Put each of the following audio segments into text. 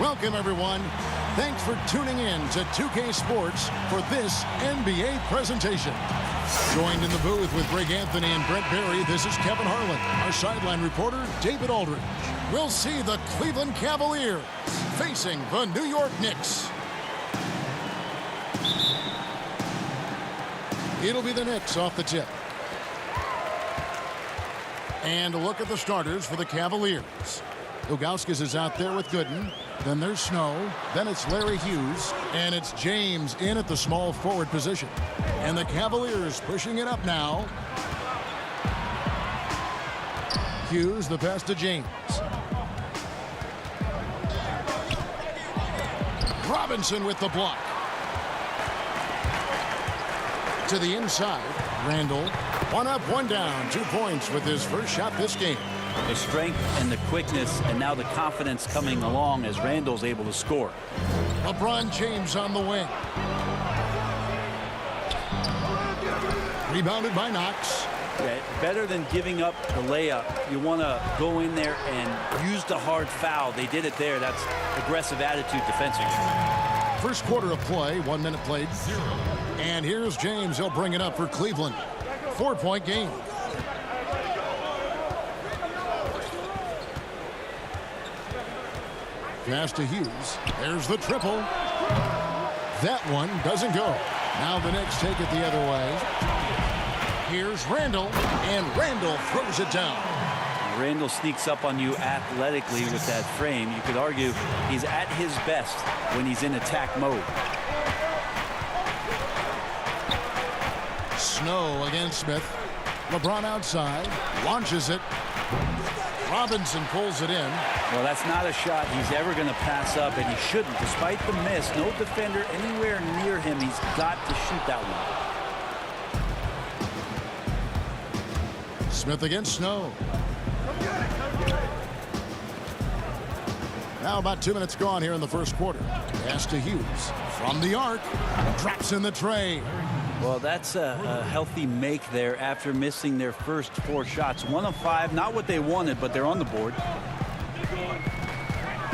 Welcome, everyone. Thanks for tuning in to 2K Sports for this NBA presentation. Joined in the booth with Greg Anthony and Brett Berry, this is Kevin Harlan. Our sideline reporter, David Aldridge. We'll see the Cleveland Cavaliers facing the New York Knicks. It'll be the Knicks off the tip. And a look at the starters for the Cavaliers. Ilgauskas is out there with Gooden. Then there's Snow. Then it's Larry Hughes. And it's James in at the small forward position. And the Cavaliers pushing it up now. Hughes, the pass to James. Robinson with the block. To the inside. Randall. One up, one down. 2 points with his first shot this game. The strength and the quickness and now the confidence coming along as Randall's able to score. LeBron James on the wing. Rebounded by Knox. Yeah, better than giving up the layup. You want to go in there and use the hard foul. They did it there. That's aggressive attitude defensively. First quarter of play, 1 minute played. And here's James. He'll bring it up for Cleveland. 4-point game. Pass to Hughes. There's the triple. That one doesn't go. Now the Knicks take it the other way. Here's Randall, and Randall throws it down. Randall sneaks up on you athletically with that frame. You could argue he's at his best when he's in attack mode. Snow against Smith. LeBron outside. Launches it. Robinson pulls it in. Well, that's not a shot he's ever going to pass up, and he shouldn't. Despite the miss, no defender anywhere near him. He's got to shoot that one. Smith against Snow. Now about 2 minutes gone here in the first quarter. Pass to Hughes. From the arc. Drops in the tray. Well, that's a healthy make there after missing their first 4 shots. 1 of 5, not what they wanted, but they're on the board.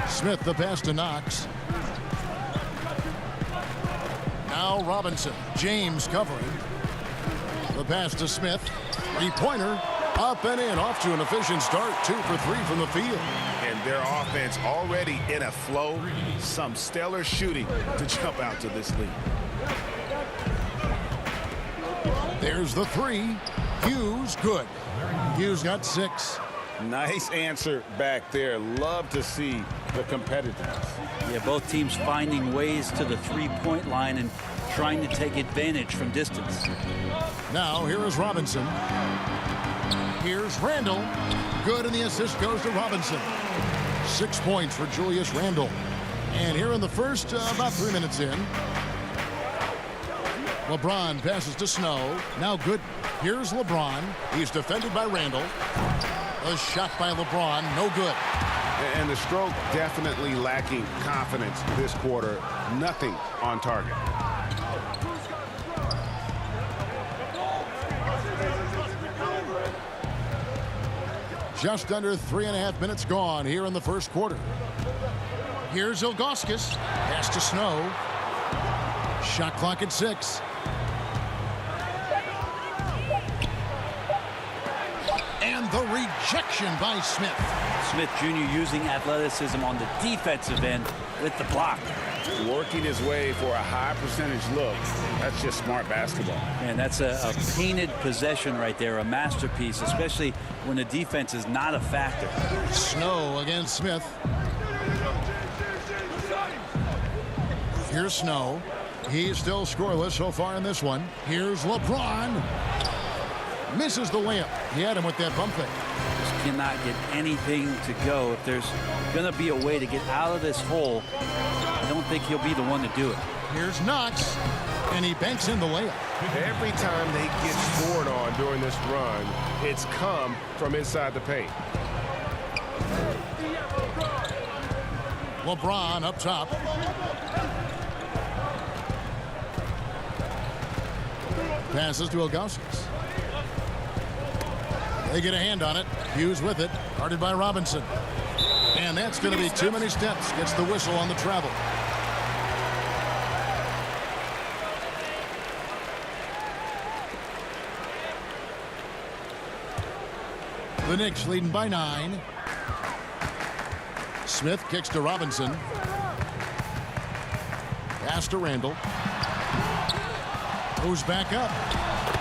Smith, the pass to Knox. Now Robinson. James covering. The pass to Smith. 3-pointer. Up and in. Off to an efficient start. 2 for 3 from the field. And their offense already in a flow. Some stellar shooting to jump out to this lead. There's the 3. Hughes, good. Hughes got 6. Nice answer back there. Love to see the competitiveness. Yeah, both teams finding ways to the 3-point line and trying to take advantage from distance. Now here is Robinson. Here's Randall. Good, and the assist goes to Robinson. 6 points for Julius Randall. And here in the first, about 3 minutes in. LeBron passes to Snow. Now good. Here's LeBron. He's defended by Randall. A shot by LeBron. No good. And the stroke definitely lacking confidence this quarter. Nothing on target. Just under 3.5 minutes gone here in the first quarter. Here's Ilgauskas. Pass to Snow. Shot clock at 6. And the rejection by Smith. Smith Jr. using athleticism on the defensive end with the block. Working his way for a high percentage look. That's just smart basketball. And that's a painted possession right there, a masterpiece, especially when the defense is not a factor. Snow against Smith. Here's Snow. He's still scoreless so far in this one. Here's LeBron. Misses the layup. He had him with that bump fake. Just cannot get anything to go. If there's going to be a way to get out of this hole, I don't think he'll be the one to do it. Here's Knox, and he banks in the layup. Every time they get scored on during this run, it's come from inside the paint. LeBron up top. Passes to Ilgauskas. They get a hand on it. Hughes with it. Guarded by Robinson. And And that's going to be too many steps. Gets the whistle on the travel. The Knicks leading by 9. Smith kicks to Robinson. Pass to Randall. Goes back up.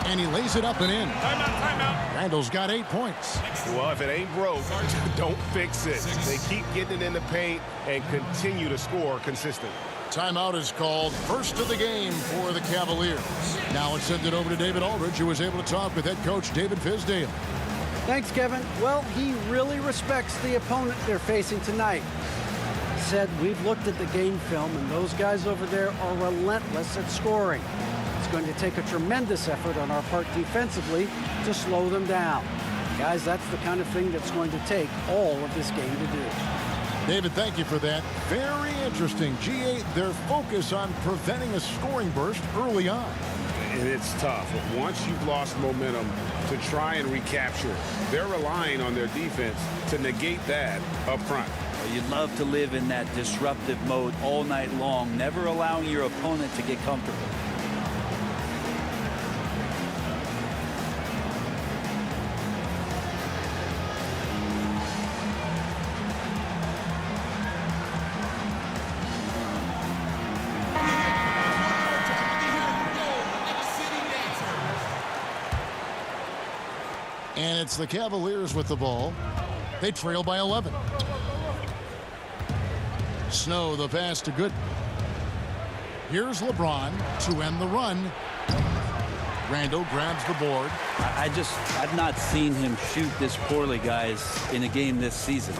And he lays it up and in. Timeout. Randall's got 8 points. Well, if it ain't broke, don't fix it. They keep getting it in the paint and continue to score consistently. Timeout is called. First of the game for the Cavaliers. Now let's send it over to David Aldridge, who was able to talk with head coach David Fizdale. Thanks, Kevin. Well, he really respects the opponent they're facing tonight. He said, we've looked at the game film, and those guys over there are relentless at scoring. It's going to take a tremendous effort on our part defensively to slow them down. Guys, that's the kind of thing that's going to take all of this game to do. David, thank you for that. Very interesting. GA, their focus on preventing a scoring burst early on. And it's tough. Once you've lost momentum, to try and recapture, they're relying on their defense to negate that up front. You'd love to live in that disruptive mode all night long, never allowing your opponent to get comfortable. And it's the Cavaliers with the ball. They trail by 11. Snow, the pass to Gooden. Here's LeBron to end the run. Randall grabs the board. I've not seen him shoot this poorly, guys, in a game this season.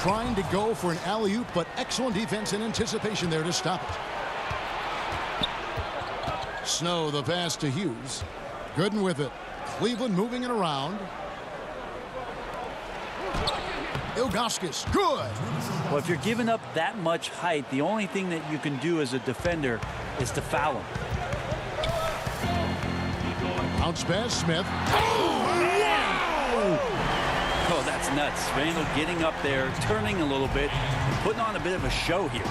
Trying to go for an alley-oop, but excellent defense and anticipation there to stop it. Snow, the pass to Hughes. Gooden with it. Cleveland moving it around. Ilgauskas, good. Well, if you're giving up that much height, the only thing that you can do as a defender is to foul him. Bounce pass, Smith. Oh, that's nuts. Randall getting up there, turning a little bit, putting on a bit of a show here.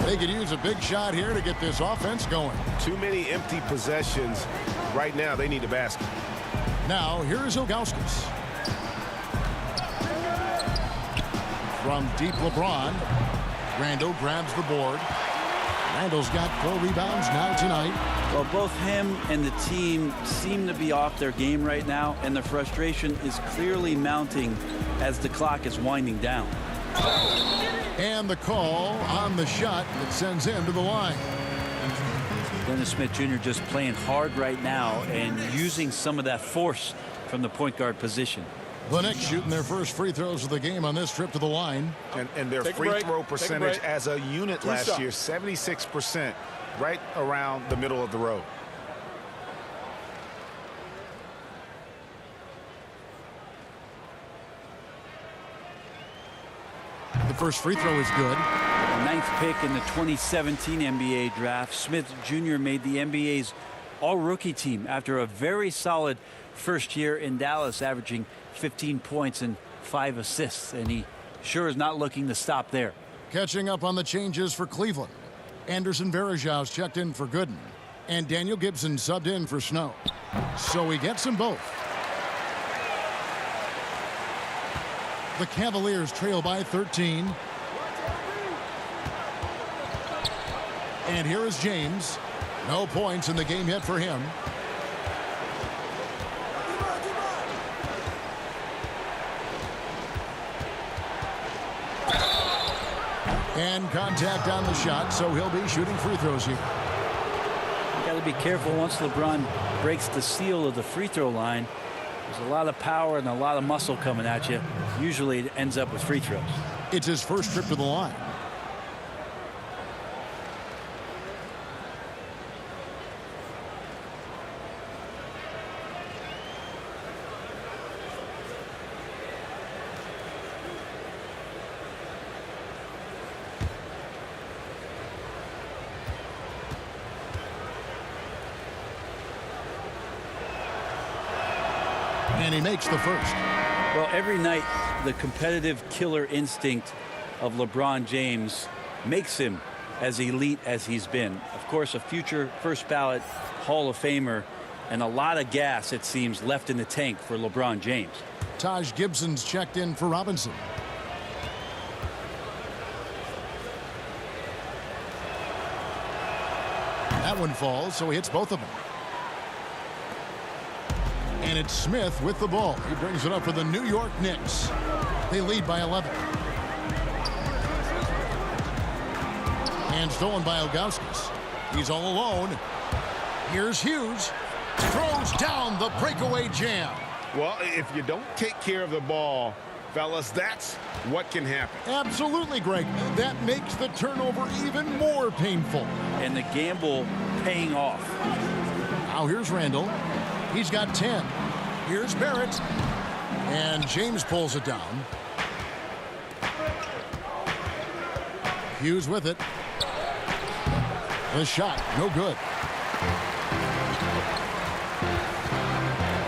They could use a big shot here to get this offense going. Too many empty possessions. Right now, they need a basket. Now, here's Ilgauskas. From deep LeBron. Randall grabs the board. Randall's got 4 rebounds now tonight. Well, both him and the team seem to be off their game right now, and the frustration is clearly mounting as the clock is winding down. And the call on the shot that sends him to the line. Dennis Smith Jr. just playing hard right now and using some of that force from the point guard position. The Knicks shooting their first free throws of the game on this trip to the line. And their free throw percentage as a unit last year, 76%, right around the middle of the road. The first free throw is good. Ninth pick in the 2017 NBA draft. Smith Jr. made the NBA's all-rookie team after a very solid first year in Dallas, averaging 15 points and 5 assists, and he sure is not looking to stop there. Catching up on the changes for Cleveland. Anderson Varejão's checked in for Gooden, and Daniel Gibson subbed in for Snow. So he gets them both. The Cavaliers trail by 13. And here is James. No points in the game yet for him. And contact on the shot, so he'll be shooting free throws here. You got to be careful once LeBron breaks the seal of the free throw line. There's a lot of power and a lot of muscle coming at you. Usually it ends up with free throws. It's his first trip to the line. And he makes the first. Well, every night the competitive killer instinct of LeBron James makes him as elite as he's been. Of course, a future first ballot Hall of Famer, and a lot of gas, it seems, left in the tank for LeBron James. Taj Gibson's checked in for Robinson. That one falls, so he hits both of them. And it's Smith with the ball. He brings it up for the New York Knicks. They lead by 11. And stolen by Ilgauskas. He's all alone. Here's Hughes. Throws down the breakaway jam. Well, if you don't take care of the ball, fellas, that's what can happen. Absolutely, Greg. That makes the turnover even more painful. And the gamble paying off. Now here's Randall. He's got 10. Here's Barrett. And James pulls it down. Hughes with it. The shot, no good.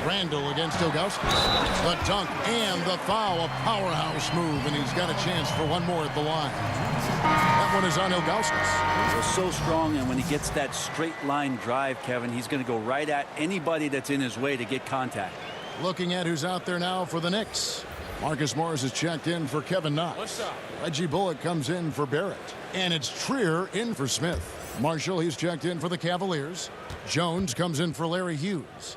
Randall against Ilgauskas. The dunk and the foul, a powerhouse move, and he's got a chance for one more at the line. That one is on Ilgauskas. He's so strong, and when he gets that straight line drive, Kevin, he's going to go right at anybody that's in his way to get contact. Looking at who's out there now for the Knicks. Marcus Morris is checked in for Kevin Knox. Reggie Bullock comes in for Barrett. And it's Trier in for Smith. Marshall, he's checked in for the Cavaliers. Jones comes in for Larry Hughes.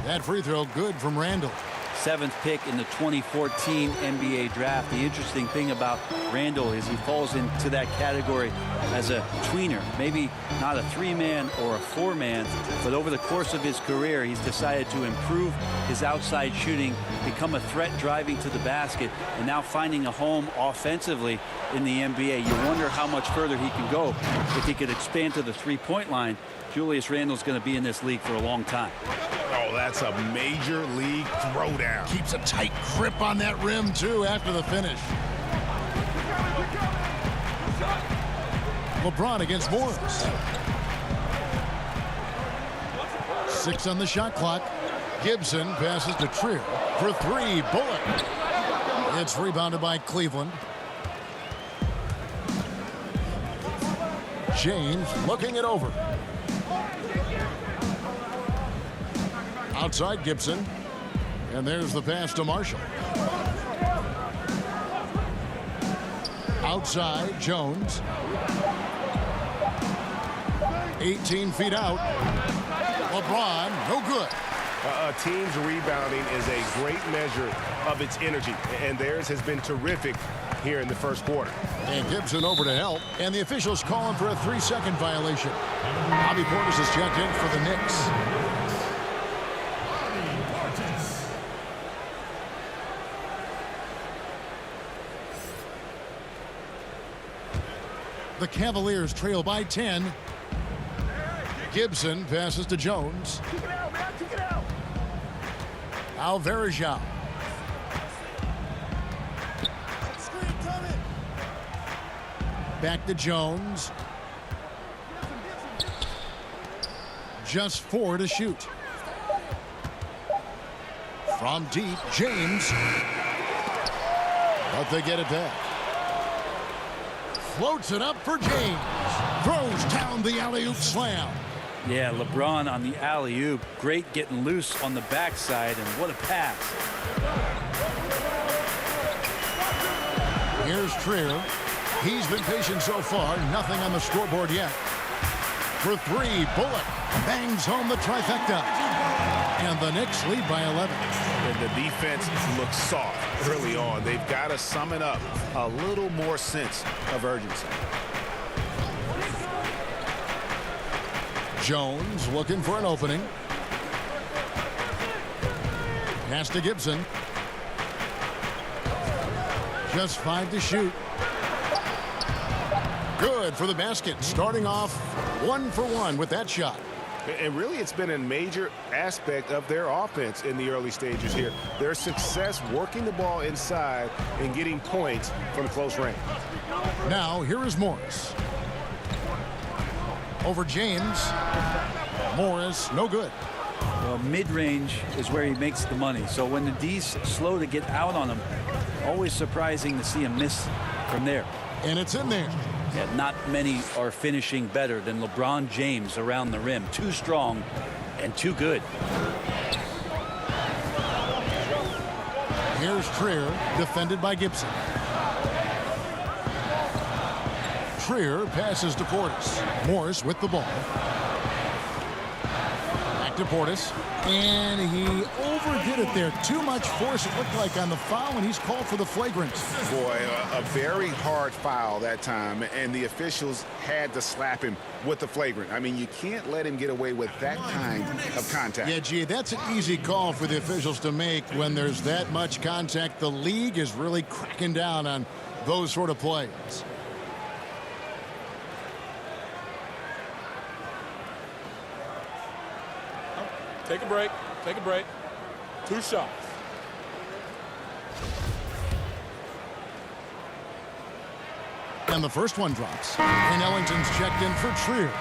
That free throw good from Randall. 7th pick in the 2014 NBA draft. The interesting thing about Randall is he falls into that category as a tweener. Maybe not a 3-man or a 4-man, but over the course of his career, he's decided to improve his outside shooting, become a threat driving to the basket, and now finding a home offensively in the NBA. You wonder how much further he can go if he could expand to the three-point line. Julius Randle's going to be in this league for a long time. Oh, that's a major league throwdown. Keeps a tight grip on that rim, too, after the finish. LeBron against Morris. 6 on the shot clock. Gibson passes to Trier for 3. Bullock. It's rebounded by Cleveland. James looking it over. Outside Gibson. And there's the pass to Marshall. Outside Jones. 18 feet out. LeBron, no good. A team's rebounding is a great measure of its energy, and theirs has been terrific here in the first quarter. And Gibson over to help, and the officials calling for a 3-second violation. Bobby Portis is checked in for the Knicks. The Cavaliers trail by 10. Gibson passes to Jones. Kick it out, man. Kick it out. Al Varejao. Back to Jones. Just 4 to shoot. From deep, James. But they get it back. Floats it up for James. Throws down the alley-oop slam. Yeah, LeBron on the alley-oop. Great getting loose on the backside, and what a pass. Here's Trier. He's been patient so far. Nothing on the scoreboard yet. For 3, Bullock bangs home the trifecta. And the Knicks lead by 11. And the defense looks soft early on. They've got to summon up a little more sense of urgency. Jones looking for an opening. Pass to Gibson. Just 5 to shoot. Good for the basket. Starting off 1 for 1 with that shot. And really, it's been a major aspect of their offense in the early stages here. Their success working the ball inside and getting points from close range. Now, here is Morris. Over James. Morris, no good. Mid-range is where he makes the money. So when the D's slow to get out on him, always surprising to see him miss from there. And it's in there. Yeah, not many are finishing better than LeBron James around the rim. Too strong and too good. Here's Trier, defended by Gibson. Trier passes to Portis. Morris with the ball. Back to Portis. And he overdid it there. Too much force, it looked like, on the foul, and he's called for the flagrant. Boy, a very hard foul that time, and the officials had to slap him with the flagrant. I mean, you can't let him get away with that kind of contact. Yeah, gee, that's an easy call for the officials to make when there's that much contact. The league is really cracking down on those sort of plays. Take a break. Take a break. 2 shots. And the first one drops. And Ellington's checked in for Trier.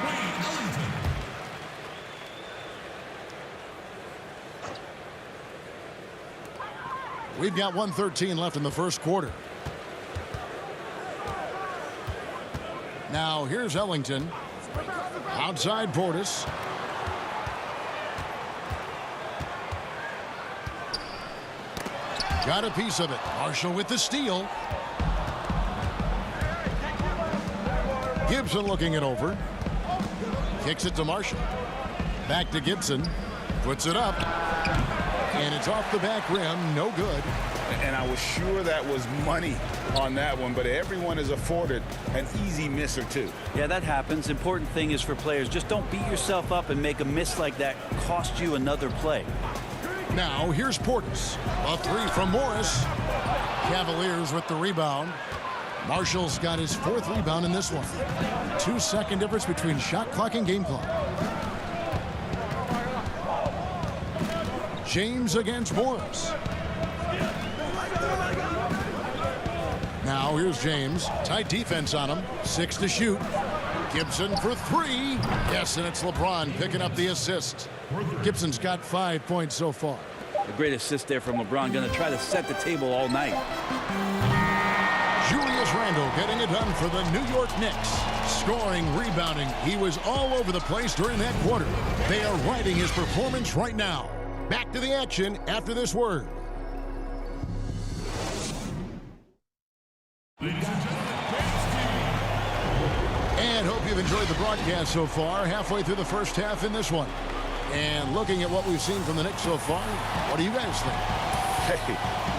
We've got 1:13 left in the first quarter. Now here's Ellington. Outside Portis. Got a piece of it. Marshall with the steal. Gibson looking it over. Kicks it to Marshall. Back to Gibson. Puts it up. And it's off the back rim. No good. And I was sure that was money on that one, but everyone is afforded an easy miss or two. Yeah, that happens. Important thing is for players, just don't beat yourself up and make a miss like that cost you another play. Now here's Portis. A 3 from Morris. Cavaliers with the rebound. Marshall's got his 4th rebound in this one. 2-second difference between shot clock and game clock. James against Morris. Now here's James. Tight defense on him. 6 to shoot. Gibson for 3. Yes, and it's LeBron picking up the assist. Gibson's got 5 points so far. A great assist there from LeBron. Going to try to set the table all night. Julius Randle getting it done for the New York Knicks. Scoring, rebounding. He was all over the place during that quarter. They are riding his performance right now. Back to the action after this word. And hope you've enjoyed the broadcast so far. Halfway through the first half in this one. And looking at what we've seen from the Knicks so far, what do you guys think? Hey,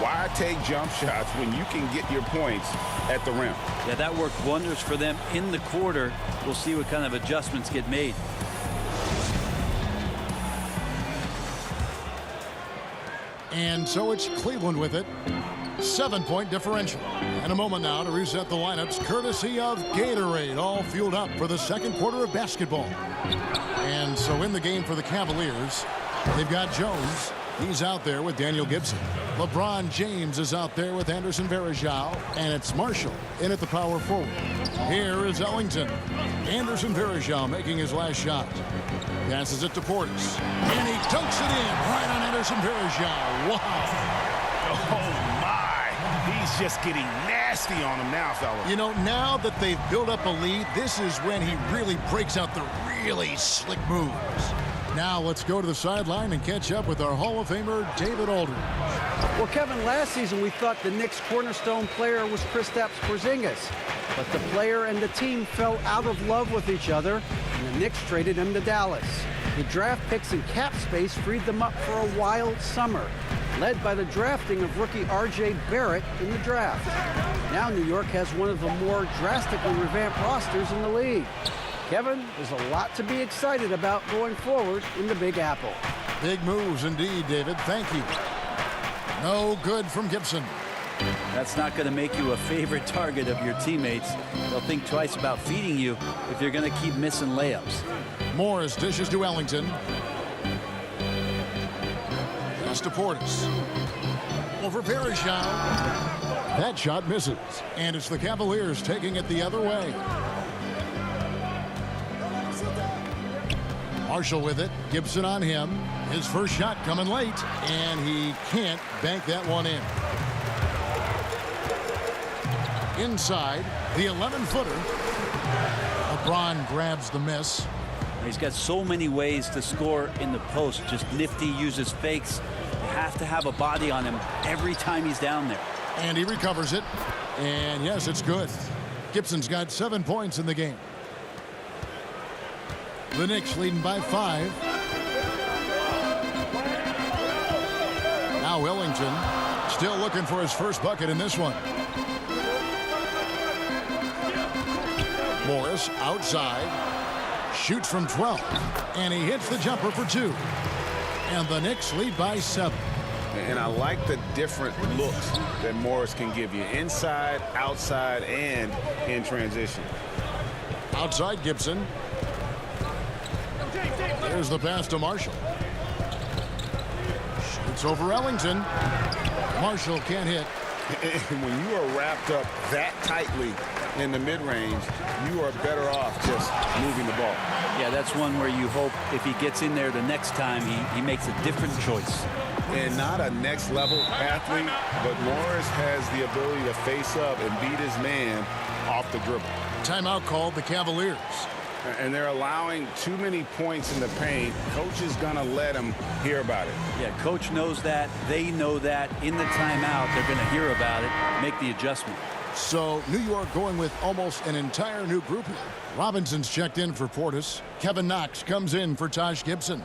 why take jump shots when you can get your points at the rim? Yeah, that worked wonders for them in the quarter. We'll see what kind of adjustments get made. And so it's Cleveland with it. 7-point differential. And a moment now to reset the lineups courtesy of Gatorade, all fueled up for the second quarter of basketball. And so in the game for the Cavaliers, they've got Jones. He's out there with Daniel Gibson. LeBron James is out there with Anderson Varejao. And it's Marshall in at the power forward. Here is Ellington. Anderson Varejao making his last shot. Passes it to Portis. And he dunks it in right on Anderson Varejao. Wow. Oh, my. He's just getting nasty on him now, fella. You know, now that they've built up a lead, this is when he really breaks out the really slick moves. Now let's go to the sideline and catch up with our Hall of Famer, David Aldridge. Well, Kevin, last season we thought the Knicks' cornerstone player was Kristaps Porzingis. But the player and the team fell out of love with each other, and the Knicks traded him to Dallas. The draft picks and cap space freed them up for a wild summer, led by the drafting of rookie R.J. Barrett in the draft. Now New York has one of the more drastically revamped rosters in the league. Kevin, there's a lot to be excited about going forward in the Big Apple. Big moves indeed, David. Thank you. No good from Gibson. That's not going to make you a favorite target of your teammates. They'll think twice about feeding you if you're going to keep missing layups. Morris dishes to Ellington. Pass to Portis. Over Varejao. That shot misses. And it's the Cavaliers taking it the other way. Marshall with it. Gibson on him. His first shot coming late, and he can't bank that one in. Inside, the 11-footer. LeBron grabs the miss. He's got so many ways to score in the post. Just nifty, uses fakes. You have to have a body on him every time he's down there. And he recovers it. And yes, it's good. Gibson's got 7 points in the game. The Knicks leading by 5. Now Ellington still looking for his first bucket in this one. Morris outside. Shoots from 12. And he hits the jumper for 2. And the Knicks lead by 7. And I like the different looks that Morris can give you. Inside, outside, and in transition. Outside Gibson. There's the pass to Marshall. Shoots over Ellington. Marshall can't hit. And when you are wrapped up that tightly in the mid-range, you are better off just moving the ball. Yeah, that's one where you hope if he gets in there the next time, he makes a different choice. And not a next-level athlete, but Morris has the ability to face up and beat his man off the dribble. Timeout called the Cavaliers. And they're allowing too many points in the paint. Coach is going to let them hear about it. Yeah, coach knows that. They know that. In the timeout, they're going to hear about it, make the adjustment. So New York going with almost an entire new group here. Robinson's checked in for Portis. Kevin Knox comes in for Taj Gibson.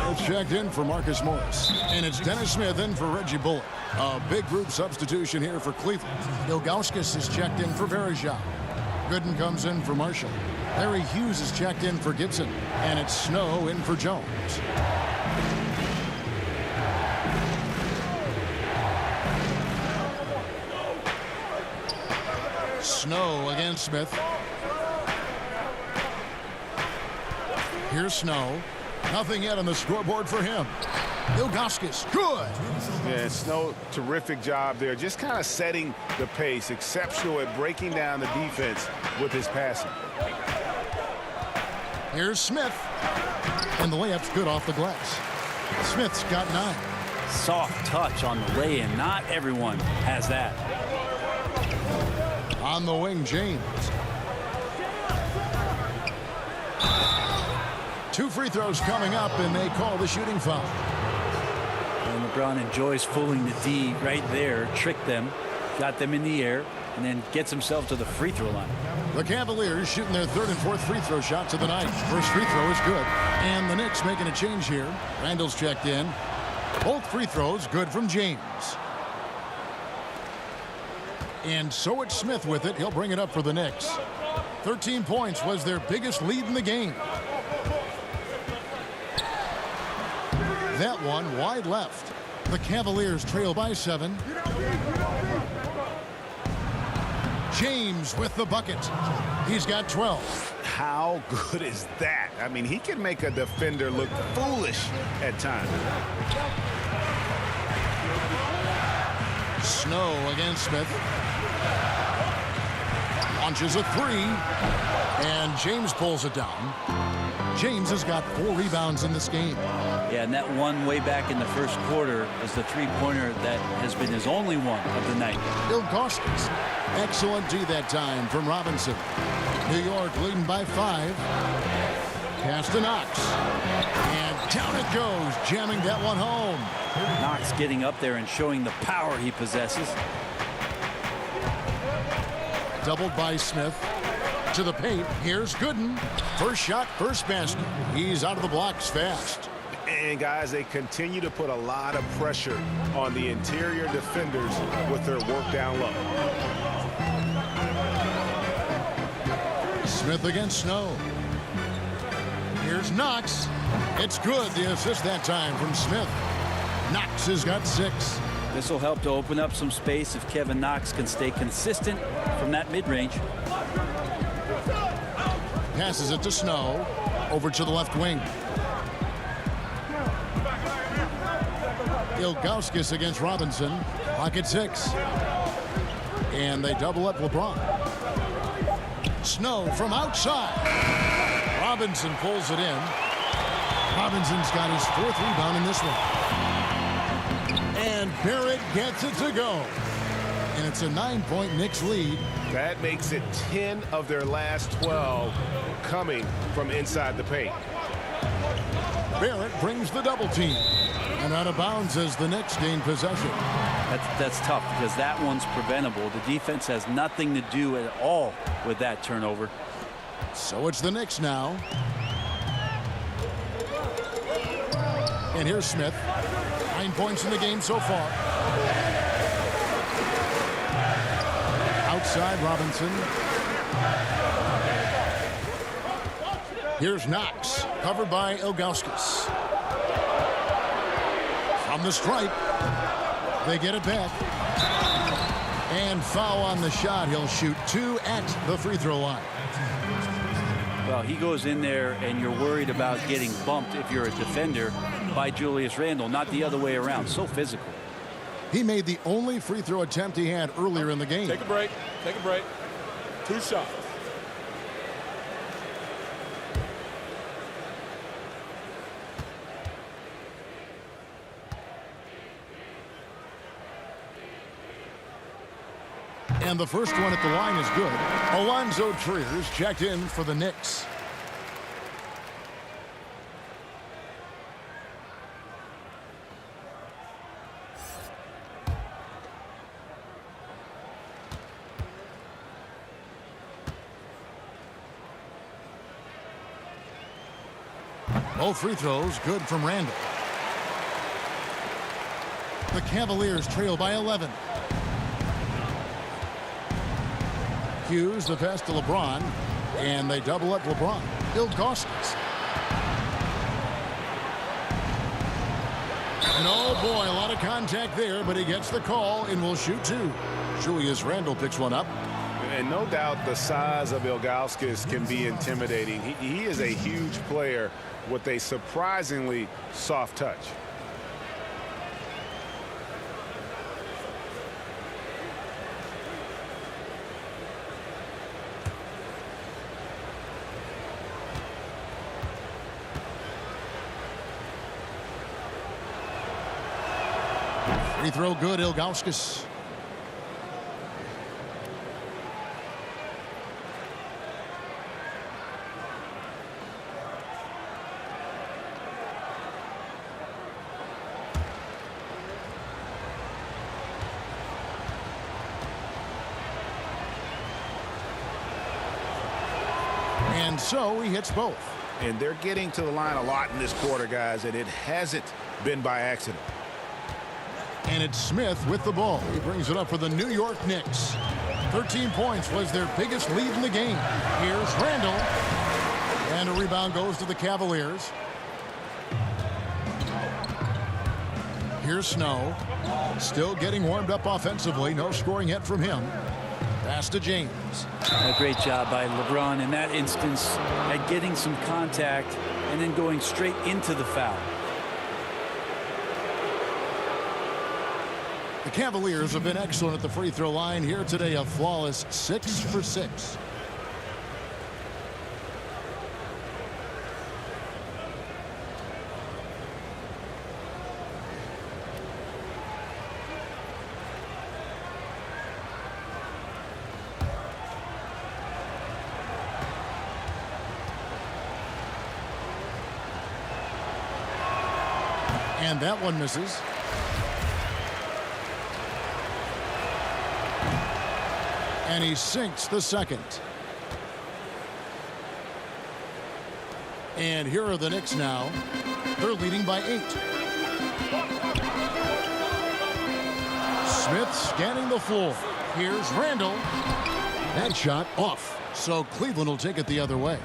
It's checked in for Marcus Morris. And it's Dennis Smith in for Reggie Bullock. A big group substitution here for Cleveland. Ilgauskas is checked in for Verejao. Gooden comes in for Marshall. Larry Hughes is checked in for Gibson. And it's Snow in for Jones. Snow against Smith. Here's Snow. Nothing yet on the scoreboard for him. Ilgauskas, good. Yeah, Snow, terrific job there. Just kind of setting the pace. Exceptional at breaking down the defense with his passing. Here's Smith. And the layup's good off the glass. Smith's got 9. Soft touch on the lay-in. Not everyone has that. On the wing, James. 2 free throws coming up, and they call the shooting foul. And LeBron enjoys fooling the D right there, tricked them, got them in the air, and then gets himself to the free throw line. The Cavaliers shooting their 3rd and 4th free throw shots of the night. First free throw is good. And the Knicks making a change here. Randall's checked in. Both free throws good from James. And so it's Smith with it. He'll bring it up for the Knicks. 13 points was their biggest lead in the game. That one wide left. The Cavaliers trail by 7. James with the bucket. He's got 12. How good is that? I mean, he can make a defender look foolish at times. Snow against Smith. Launches a 3. And James pulls it down. James has got 4 rebounds in this game. Yeah, and that one way back in the first quarter is the three-pointer that has been his only one of the night. Ilgauskas. Excellent D that time from Robinson. New York leading by 5. Pass to Knox. And down it goes, jamming that one home. Knox getting up there and showing the power he possesses. Doubled by Smith. To the paint. Here's Gooden. First shot, first basket. He's out of the blocks fast. And guys, they continue to put a lot of pressure on the interior defenders with their work down low. Smith against Snow. Here's Knox. It's good. The assist that time from Smith. Knox has got 6. This will help to open up some space if Kevin Knox can stay consistent from that mid-range. Passes it to Snow. Over to the left wing. Ilgauskas against Robinson. Pocket 6. And they double up LeBron. Snow from outside. Robinson pulls it in. Robinson's got his 4th rebound in this one. And Barrett gets it to go. And it's a 9-point Knicks lead. That makes it 10 of their last 12 coming from inside the paint. Barrett brings the double team. And out of bounds as the Knicks gain possession. That's tough because that one's preventable. The defense has nothing to do at all with that turnover. So it's the Knicks now. And here's Smith. 9 points in the game so far. Outside Robinson. Here's Knox, covered by Ilgauskas. From the stripe, they get it back. And foul on the shot. He'll shoot 2 at the free throw line. Well, he goes in there and you're worried about getting bumped if you're a defender by Julius Randle, not the other way around. So physical. He made the only free throw attempt he had earlier in the game. Take a break. Take a break. 2 shots. And the first one at the line is good. Alonzo Trier's checked in for the Knicks. Both free throws good from Randle. The Cavaliers trail by 11. Hughes the pass to LeBron, and they double up LeBron. Ilgauskas. And oh boy, a lot of contact there, but he gets the call and will shoot 2. Julius Randle picks one up. And no doubt the size of Ilgauskas can be intimidating. He is a huge player with a surprisingly soft touch. Free throw good, Ilgauskas. And so he hits both. And they're getting to the line a lot in this quarter, guys, and it hasn't been by accident. And it's Smith with the ball. He brings it up for the New York Knicks. 13 points was their biggest lead in the game. Here's Randle. And a rebound goes to the Cavaliers. Here's Snow. Still getting warmed up offensively. No scoring yet from him. Pass to James. A great job by LeBron in that instance at getting some contact and then going straight into the foul. The Cavaliers have been excellent at the free throw line here today. A flawless 6 for 6. And that one misses. And he sinks the second. And here are the Knicks now. They're leading by 8. Smith scanning the floor. Here's Randle. That shot off. So Cleveland will take it the other way.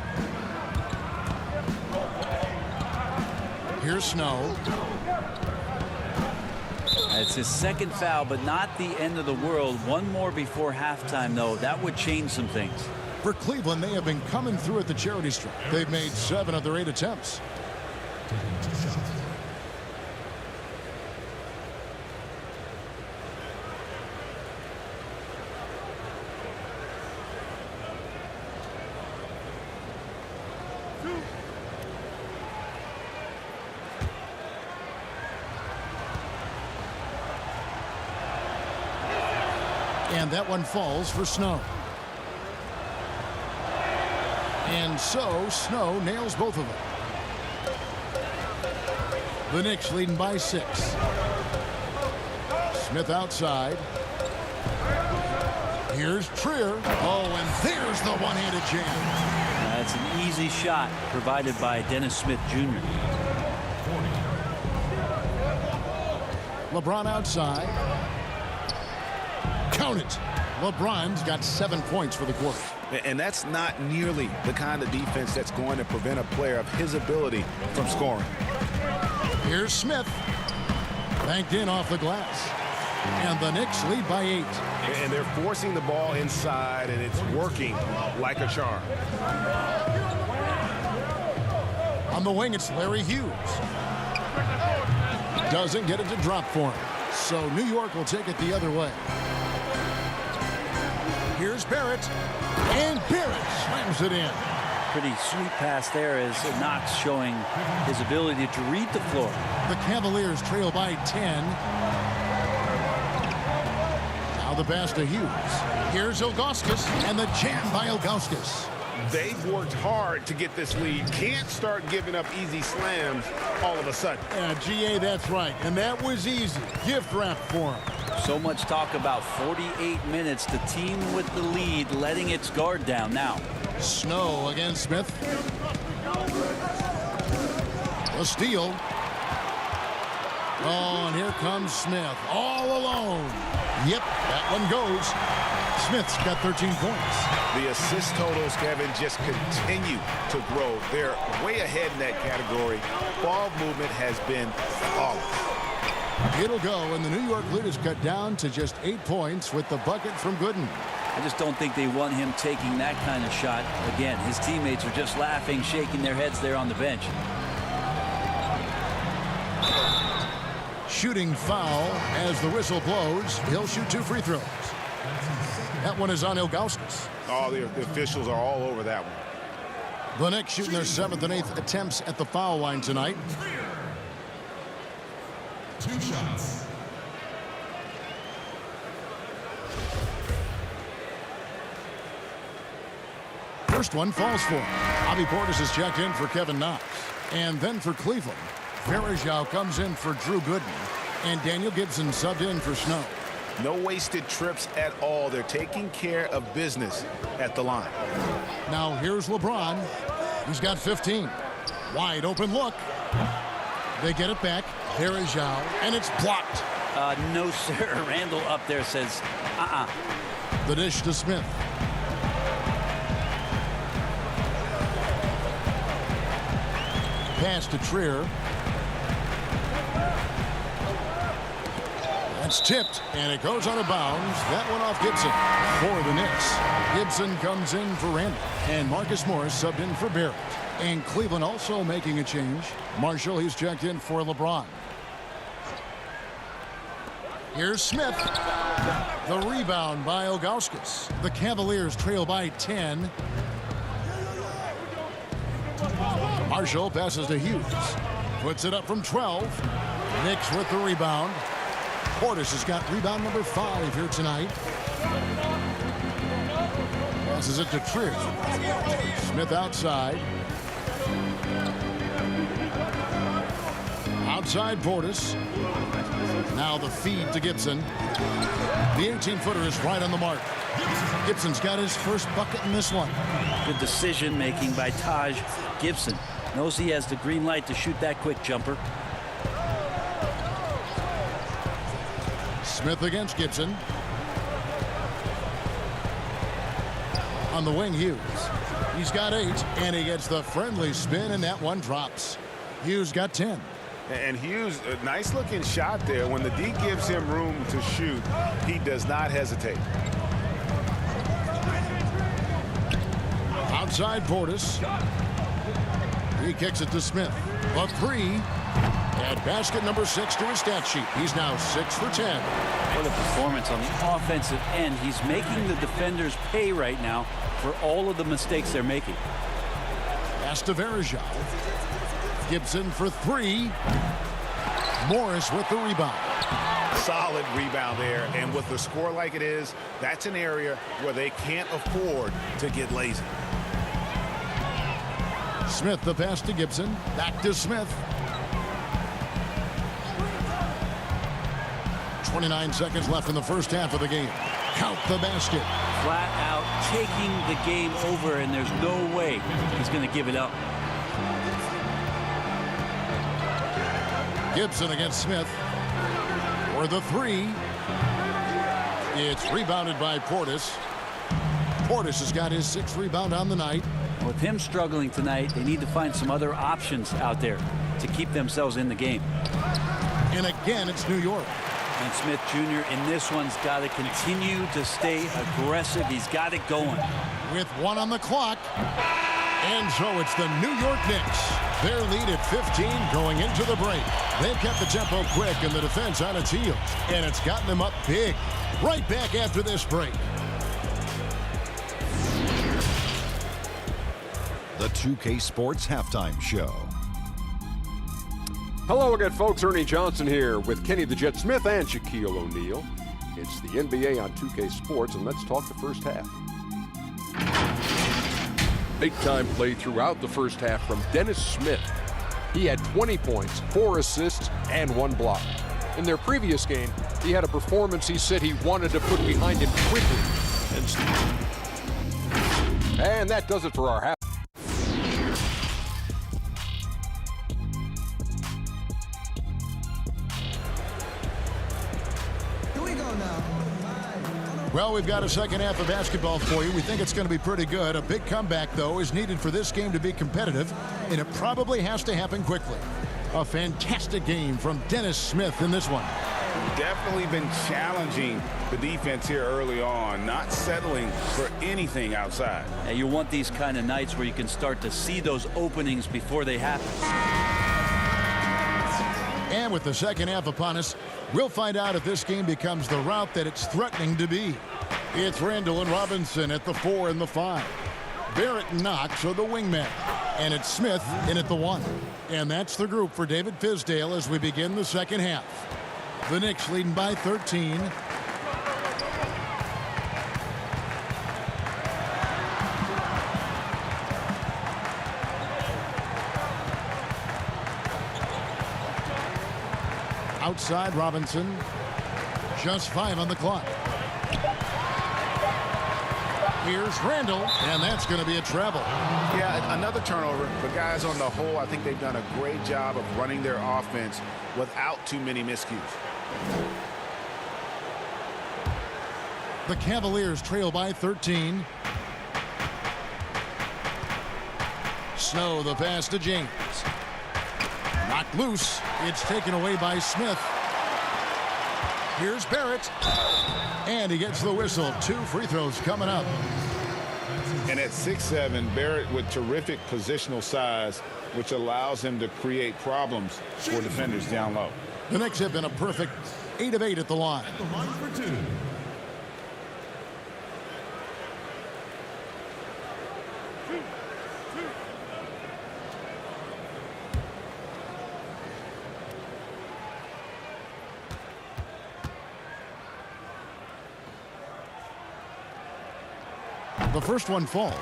Here's Snow. It's his second foul, but not the end of the world. One more before halftime, though. That would change some things. For Cleveland, they have been coming through at the charity stripe. They've made 7 of their 8 attempts. And that one falls for Snow. And so Snow nails both of them. The Knicks leading by 6. Smith outside. Here's Trier. Oh, and there's the one-handed jam. That's an easy shot provided by Dennis Smith Jr. LeBron outside. Count it. LeBron's got 7 points for the quarter. And that's not nearly the kind of defense that's going to prevent a player of his ability from scoring. Here's Smith. Banked in off the glass. And the Knicks lead by 8. And they're forcing the ball inside, and it's working like a charm. On the wing, it's Larry Hughes. Doesn't get it to drop for him. So New York will take it the other way. Here's Barrett. And Barrett slams it in. Pretty sweet pass there as Knox showing his ability to read the floor. The Cavaliers trail by 10. Now the pass to Hughes. Here's Ilgauskas, and the jam by Ilgauskas. They've worked hard to get this lead. Can't start giving up easy slams all of a sudden. Yeah, GA, that's right. And that was easy. Gift wrap for him. So much talk about 48 minutes. The team with the lead letting its guard down now. Snow against Smith. A steal. Oh, and here comes Smith all alone. Yep, that one goes. Smith's got 13 points. The assist totals, Kevin, just continue to grow. They're way ahead in that category. Ball movement has been flawless. It'll go, and the New York lead is cut down to just 8 points with the bucket from Gooden. I just don't think they want him taking that kind of shot. Again, his teammates are just laughing, shaking their heads there on the bench. Shooting foul as the whistle blows. He'll shoot 2 free throws. That one is on Ilgauskas. Oh, the officials are all over that one. The Knicks shooting their 7th and 8th attempts at the foul line tonight. 2 shots. First one falls for him. Bobby Portis is checked in for Kevin Knox. And then for Cleveland, Varejao comes in for Drew Gooden. And Daniel Gibson subbed in for Snow. No wasted trips at all. They're taking care of business at the line. Now here's LeBron. He's got 15. Wide open look. They get it back. Varejao, and it's blocked. No, sir. Randall up there says, The dish to Smith. Pass to Trier. That's tipped, and it goes out of bounds. That one off Gibson for the Knicks. Gibson comes in for Randall, and Marcus Morris subbed in for Barrett. And Cleveland also making a change. Marshall, he's checked in for LeBron. Here's Smith. The rebound by Ilgauskas. The Cavaliers trail by 10. Marshall passes to Hughes. Puts it up from 12. Knicks with the rebound. Portis has got rebound number 5 here tonight. Passes it to Trier. Smith outside. Outside Portis. Now the feed to Gibson. The 18-footer is right on the mark. Gibson's got his first bucket in this one. good decision making by Taj Gibson. Knows he has the green light to shoot that quick jumper. Smith against Gibson. On the wing, Hughes. He's got 8, and he gets the friendly spin, and that one drops. Hughes got 10. And Hughes, a nice looking shot there. When the D gives him room to shoot, he does not hesitate. Outside Portis. He kicks it to Smith. A 3. And basket number 6 to his stat sheet. He's now 6 for 10. What a performance on the offensive end. He's making the defenders pay right now for all of the mistakes they're making. Pass to Varejao. Gibson for 3. Morris with the rebound. Solid rebound there, and with the score like it is, that's an area where they can't afford to get lazy. Smith, the pass to Gibson. Back to Smith. 29 seconds left in the first half of the game. Count the basket. Flat out taking the game over, and there's no way he's going to give it up. Gibson against Smith. For the three. It's rebounded by Portis. Portis has got his 6th rebound on the night. With him struggling tonight, they need to find some other options out there to keep themselves in the game. And again, it's New York. And Smith Jr. in this one's got to continue to stay aggressive. He's got it going. With 1 on the clock. And so it's the New York Knicks. Their lead at 15 going into the break. They've kept the tempo quick and the defense on its heels. And it's gotten them up big. Right back after this break. The 2K Sports Halftime Show. Hello again, folks. Ernie Johnson here with Kenny the Jet Smith and Shaquille O'Neal. It's the NBA on 2K Sports, and let's talk the first half. Big-time play throughout the first half from Dennis Smith. He had 20 points, 4 assists, and 1 block. In their previous game, he had a performance he said he wanted to put behind him quickly. And that does it for our half. Well, we've got a second half of basketball for you. We think it's going to be pretty good. A big comeback, though, is needed for this game to be competitive, and it probably has to happen quickly. A fantastic game from Dennis Smith in this one. Definitely been challenging the defense here early on, not settling for anything outside. And you want these kind of nights where you can start to see those openings before they happen. And with the second half upon us, we'll find out if this game becomes the route that it's threatening to be. It's Randall and Robinson at the 4 and the 5. Barrett and Knox are the wingmen. And it's Smith in at the 1. And that's the group for David Fizdale as we begin the second half. The Knicks leading by 13. Outside Robinson. Just 5 on the clock. Here's Randall, and that's going to be a travel. Yeah, another turnover. But guys, on the whole, I think they've done a great job of running their offense without too many miscues. The Cavaliers trail by 13. Snow, the pass to James. Knocked loose. It's taken away by Smith. Here's Barrett. And he gets the whistle. 2 free throws coming up. And at 6'7", Barrett with terrific positional size, which allows him to create problems for defenders down low. The Knicks have been a perfect 8 of 8 at the line. The first one falls.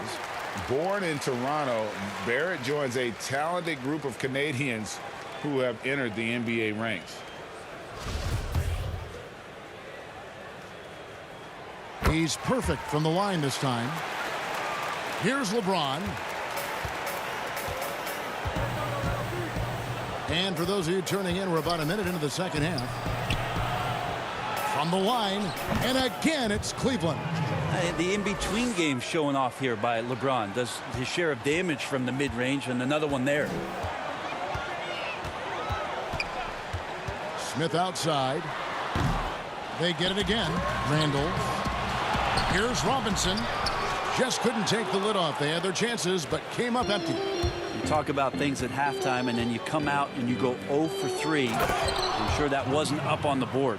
Born in Toronto, Barrett joins a talented group of Canadians who have entered the NBA ranks. He's perfect from the line this time. Here's LeBron. And for those of you turning in, we're about a minute into the second half. From the line, and again, it's Cleveland. The in-between game showing off here by LeBron. Does his share of damage from the mid-range, and another one there. Smith outside. They get it again. Randall. Here's Robinson. Just couldn't take the lid off. They had their chances, but came up empty. You talk about things at halftime, and then you come out and you go 0 for 3. I'm sure that wasn't up on the board.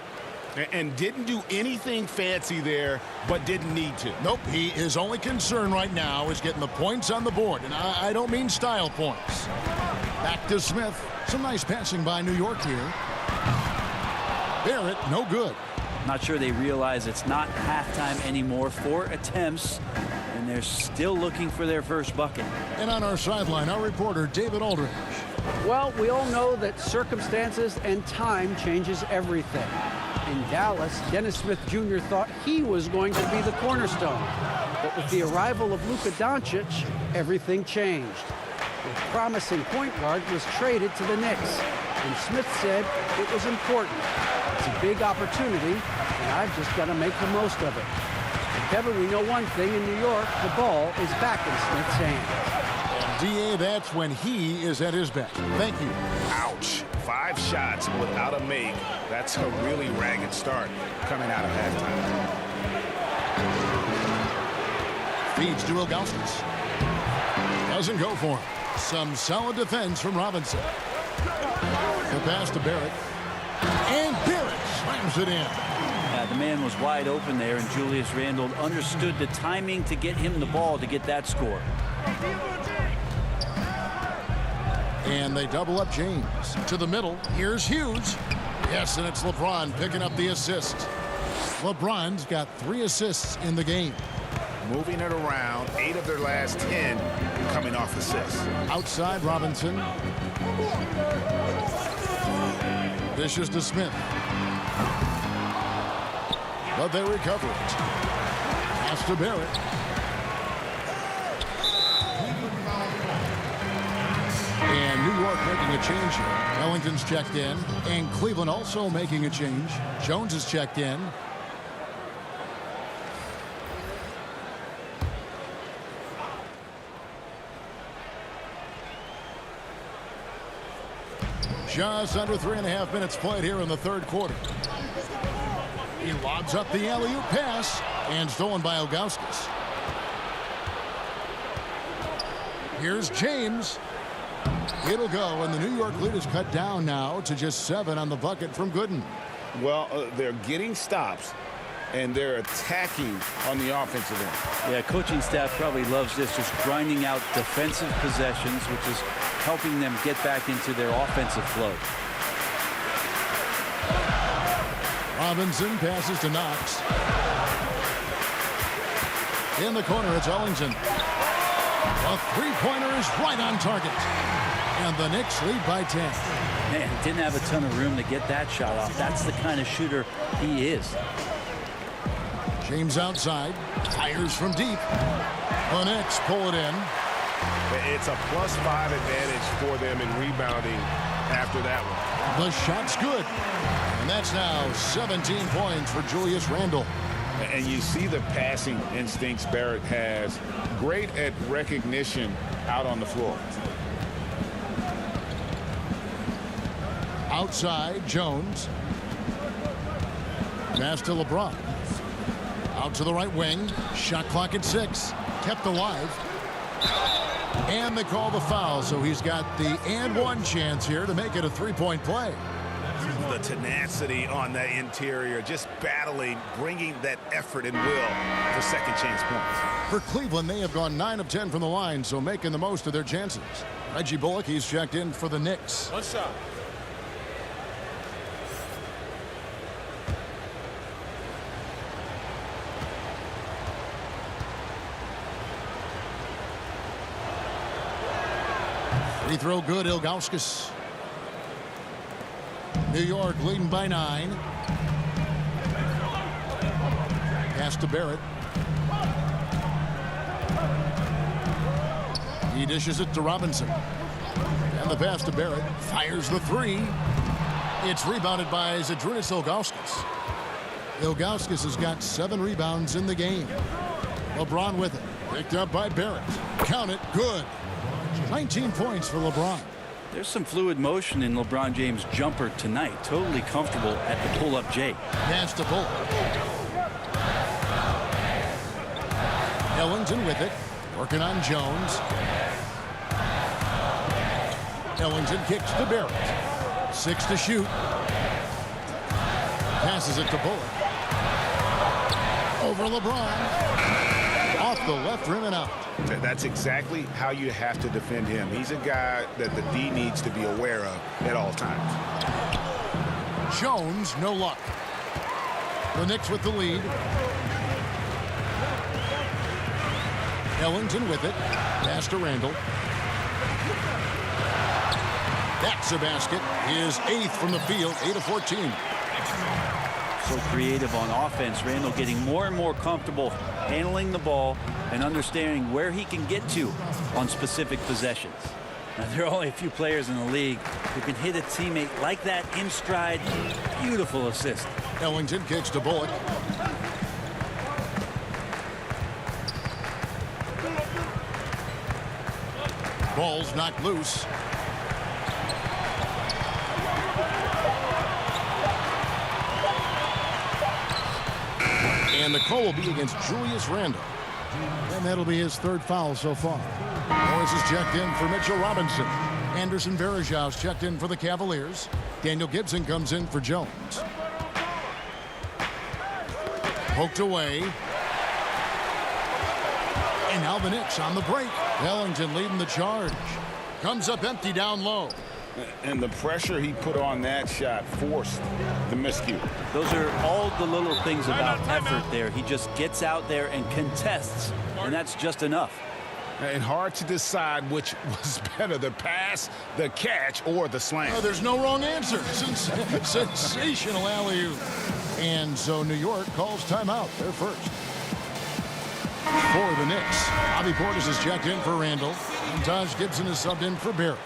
And didn't do anything fancy there, but didn't need to. Nope, his only concern right now is getting the points on the board. And I don't mean style points. Back to Smith. Some nice passing by New York here. Barrett, no good. Not sure they realize it's not halftime anymore. 4 attempts, and they're still looking for their first bucket. And on our sideline, our reporter, David Aldridge. Well, we all know that circumstances and time changes everything. In Dallas, Dennis Smith Jr. thought he was going to be the cornerstone. But with the arrival of Luka Doncic, everything changed. The promising point guard was traded to the Knicks, and Smith said it was important. It's a big opportunity, and I've just got to make the most of it. And Kevin, we know one thing in New York, the ball is back in Smith's hands. D.A., that's when he is at his best. Thank you. Ouch. 5 shots without a make. That's a really ragged start coming out of halftime. Feeds to Ilgauskas. Doesn't go for him. Some solid defense from Robinson. The pass to Barrett. And Barrett slams it in. The man was wide open there, and Julius Randle understood the timing to get him the ball to get that score. And they double up James. To the middle. Here's Hughes. Yes, and it's LeBron picking up the assist. LeBron's got 3 assists in the game. Moving it around, 8 of their last 10 coming off assists. Outside Robinson. Dishes to Smith. But they recover it. Pass to Barrett. And New York making a change here. Ellington's checked in. And Cleveland also making a change. Jones is checked in. Just under 3.5 minutes played here in the third quarter. He lobs up the alley-oop pass and stolen by Ilgauskas. Here's James. It'll go, and the New York lead is cut down now to just 7 on the bucket from Gooden. Well, they're getting stops, and they're attacking on the offensive end. Yeah, coaching staff probably loves this, just grinding out defensive possessions, which is helping them get back into their offensive flow. Robinson passes to Knox. In the corner, it's Ellington. A three-pointer is right on target. And the Knicks lead by 10. Man, didn't have a ton of room to get that shot off. That's the kind of shooter he is. James outside. Fires from deep. The Knicks pull it in. It's a +5 advantage for them in rebounding after that one. The shot's good. And that's now 17 points for Julius Randle. And you see the passing instincts Barrett has. Great at recognition out on the floor. Outside, Jones. Pass to LeBron. Out to the right wing. Shot clock at 6. Kept alive. And they call the foul, so he's got the and one chance here to make it a three-point play. The tenacity on the interior, just battling, bringing that effort and will for second chance points. For Cleveland, they have gone 9 of 10 from the line, so making the most of their chances. Reggie Bullock, he's checked in for the Knicks. One shot. Free throw good, Ilgauskas. New York leading by 9. Pass to Barrett. He dishes it to Robinson. And the pass to Barrett. Fires the 3. It's rebounded by Zydrunas Ilgauskas. Ilgauskas has got 7 rebounds in the game. LeBron with it. Picked up by Barrett. Count it. Good. 19 points for LeBron. There's some fluid motion in LeBron James' jumper tonight. Totally comfortable at the pull-up J. Pass to Bullock. Ellington with it. Working on Jones. Ellington kicks to Barrett. 6 to shoot. Passes it to Bullock. Over LeBron. Off the left rim and out. That's exactly how you have to defend him. He's a guy that the D needs to be aware of at all times. Jones, no luck. The Knicks with the lead. Ellington with it. Pass to Randall. That's a basket. His 8th from the field, 8 of 14. So creative on offense. Randall getting more and more comfortable handling the ball and understanding where he can get to on specific possessions. Now, there are only a few players in the league who can hit a teammate like that in stride. Beautiful assist. Ellington kicks to Bullock. Ball's knocked loose. And the call will be against Julius Randle. And that'll be his 3rd foul so far. Morris is checked in for Mitchell Robinson. Anderson Varejau's checked in for the Cavaliers. Daniel Gibson comes in for Jones. Poked away. And now the Knicks on the break. Ellington leading the charge. Comes up empty down low. And the pressure he put on that shot forced the miscue. Those are all the little things about effort there. He just gets out there and contests, and that's just enough. And hard to decide which was better, the pass, the catch, or the slam. Oh, there's no wrong answer. Sensational alley-oop. And so New York calls timeout. They're first. For the Knicks, Bobby Portis is checked in for Randall. And Taj Gibson is subbed in for Barrett.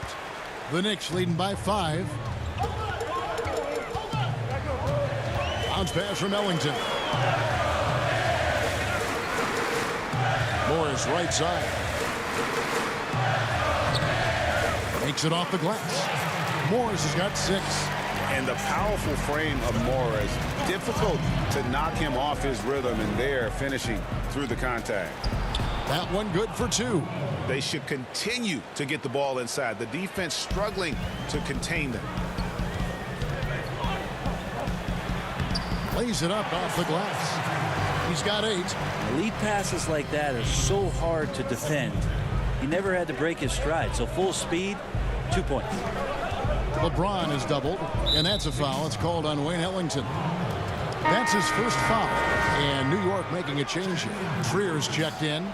The Knicks leading by 5. Bounce pass from Ellington. Morris right side. Makes it off the glass. Morris has got 6. And the powerful frame of Morris, difficult to knock him off his rhythm, and there finishing through the contact. That one good for 2. They should continue to get the ball inside. The defense struggling to contain them. Lays it up off the glass. He's got 8. Lead passes like that are so hard to defend. He never had to break his stride, so full speed, 2 points. LeBron is doubled, and that's a foul. It's called on Wayne Ellington. That's his first foul, and New York making a change here. Trier's checked in.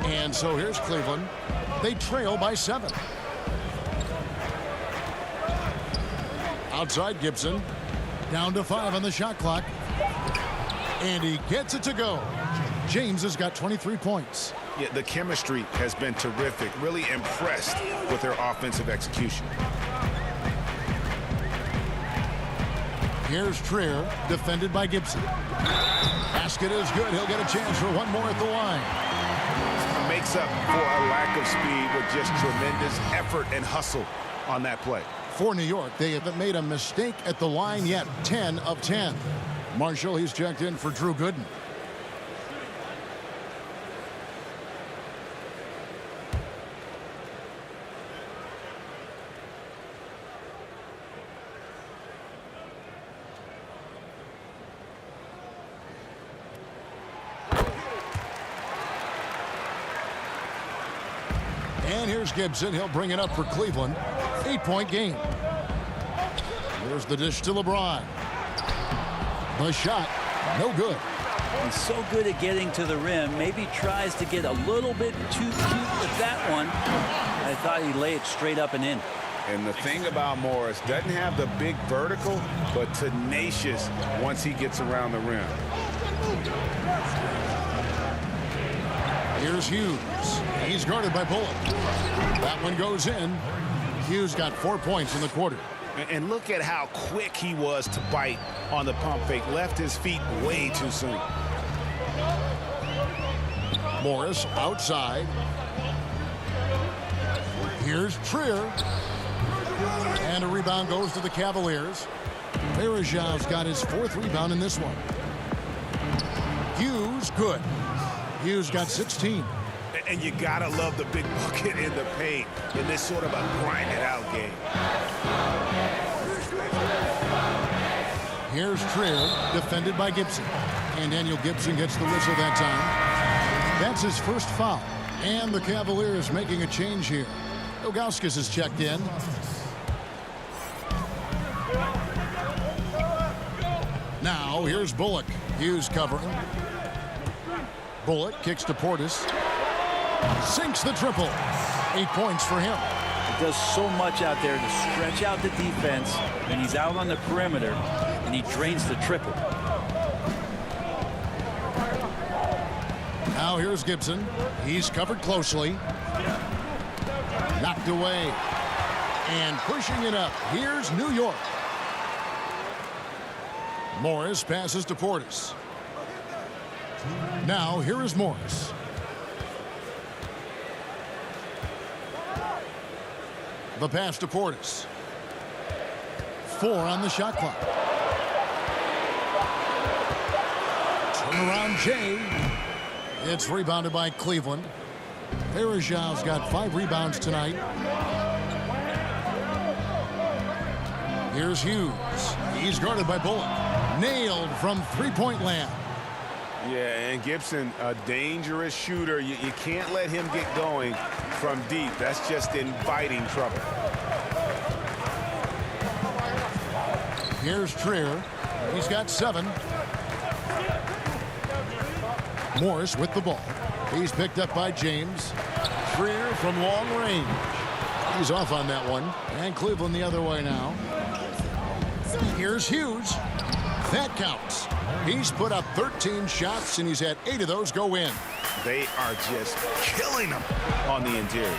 And so here's Cleveland. They trail by 7. Outside Gibson. Down to 5 on the shot clock. And he gets it to go. James has got 23 points. Yeah, the chemistry has been terrific. Really impressed with their offensive execution. Here's Trier, defended by Gibson. Basket is good. He'll get a chance for one more at the line. Makes up for a lack of speed with just tremendous effort and hustle on that play. For New York, they haven't made a mistake at the line yet. 10 of 10. Marshall, he's checked in for Drew Gooden. And here's Gibson. He'll bring it up for Cleveland. 8-point game. Here's the dish to LeBron. The shot, no good. He's so good at getting to the rim. Maybe tries to get a little bit too cute with that one. I thought he'd lay it straight up and in. And the thing about Morris, doesn't have the big vertical, but tenacious once he gets around the rim. Here's Hughes. He's guarded by Bullock. That one goes in. Hughes got 4 points in the quarter. And look at how quick he was to bite on the pump fake. Left his feet way too soon. Morris outside. Here's Trier. And a rebound goes to the Cavaliers. Varejau's got his 4th rebound in this one. Hughes, good. Hughes got 16. And you gotta love the big bucket in the paint in this sort of a grind-it-out game. Here's Trier, defended by Gibson. And Daniel Gibson gets the whistle that time. That's his first foul. And the Cavaliers making a change here. Ilgauskas is checked in. Now here's Bullock. Hughes covering. Bullock kicks to Portis. Sinks the triple. 8 points for him. He does so much out there to stretch out the defense, and he's out on the perimeter, and he drains the triple. Now here's Gibson. He's covered closely. Knocked away. And pushing it up. Here's New York. Morris passes to Portis. Now here is Morris. The pass to Portis. 4 on the shot clock. Turnaround Jay. It's rebounded by Cleveland. Varejão's got 5 rebounds tonight. Here's Hughes. He's guarded by Bullock. Nailed from three-point land. Yeah, and Gibson, a dangerous shooter. You can't let him get going from deep. That's just inviting trouble. Here's Trier. He's got 7. Morris with the ball. He's picked up by James. Trier from long range. He's off on that one. And Cleveland the other way now. Here's Hughes. That counts. He's put up 13 shots, and he's had 8 of those go in. They are just killing them on the interior.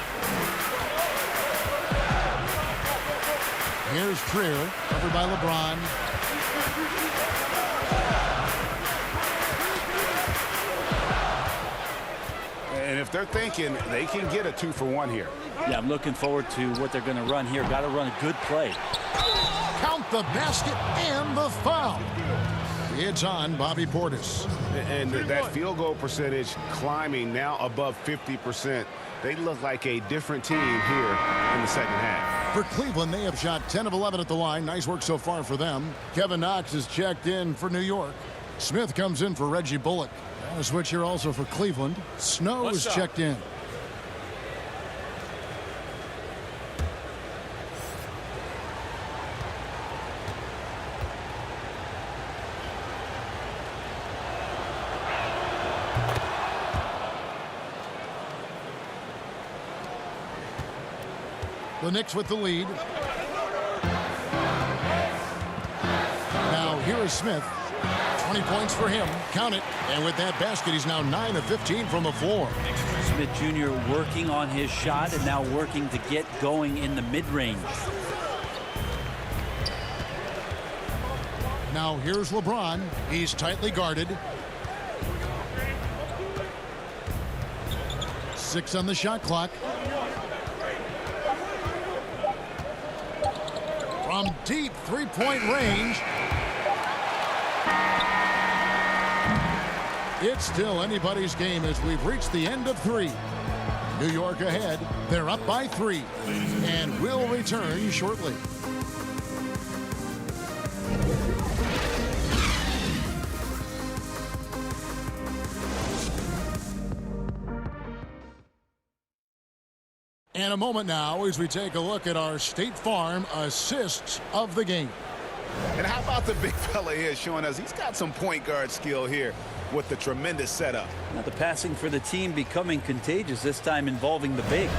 Here's Trier, covered by LeBron. And if they're thinking they can get a 2-for-1 here. Yeah, I'm looking forward to what they're going to run here. Got to run a good play. Count the basket and the foul. It's on Bobby Portis. And that field goal percentage climbing now above 50%. They look like a different team here in the second half. For Cleveland, they have shot 10 of 11 at the line. Nice work so far for them. Kevin Knox is checked in for New York. Smith comes in for Reggie Bullock. A switch here also for Cleveland. Snow is checked in. The Knicks with the lead. Now here is Smith. 20 points for him. Count it. And with that basket, he's now 9 of 15 from the floor. Smith Jr. working on his shot and now working to get going in the mid-range. Now here's LeBron. He's tightly guarded. 6 on the shot clock. From deep three-point range. It's still anybody's game as we've reached the end of 3. New York ahead. They're up by 3. And will return shortly. In a moment now as we take a look at our State Farm assists of the game. And how about the big fella here showing us he's got some point guard skill here with the tremendous setup. Now the passing for the team becoming contagious, this time involving the big.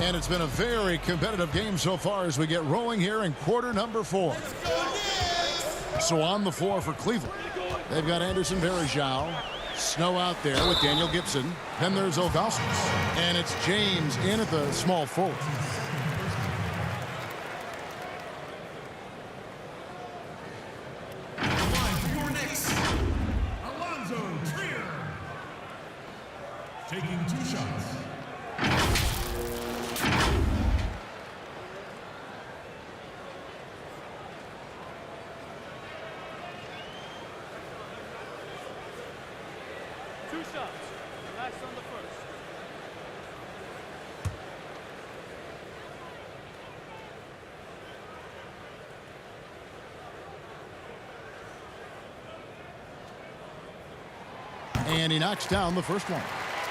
And it's been a very competitive game so far as we get rolling here in quarter number 4. So on the floor for Cleveland, they've got Anderson Varejão. Snow out there with Daniel Gibson. Then there's Ilgauskas. And it's James in at the small forward. For Knicks, Alonzo Trier. Taking 2 shots. Last on the first. And he knocks down the first one.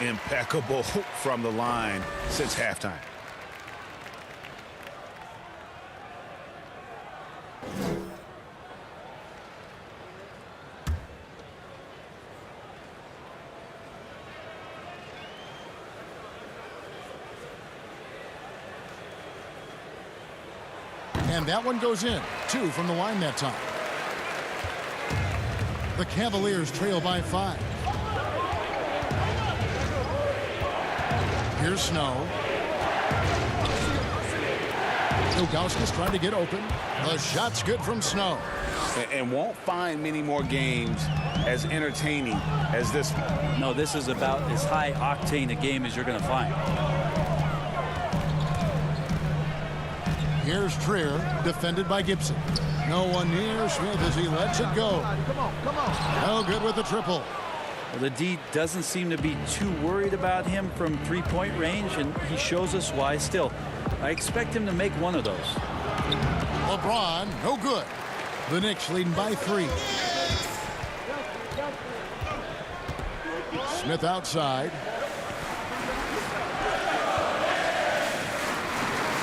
Impeccable from the line since halftime. And that one goes in. 2 from the line that time. The Cavaliers trail by 5. Here's Snow. Ilgauskas trying to get open. The shot's good from Snow. And won't find many more games as entertaining as this one. No, this is about as high octane a game as you're going to find. Here's Trier, defended by Gibson. No one near Smith as he lets it go. Come on. No good with the triple. Well, the D doesn't seem to be too worried about him from three-point range, and he shows us why still. I expect him to make one of those. LeBron, no good. The Knicks leading by 3. Smith outside.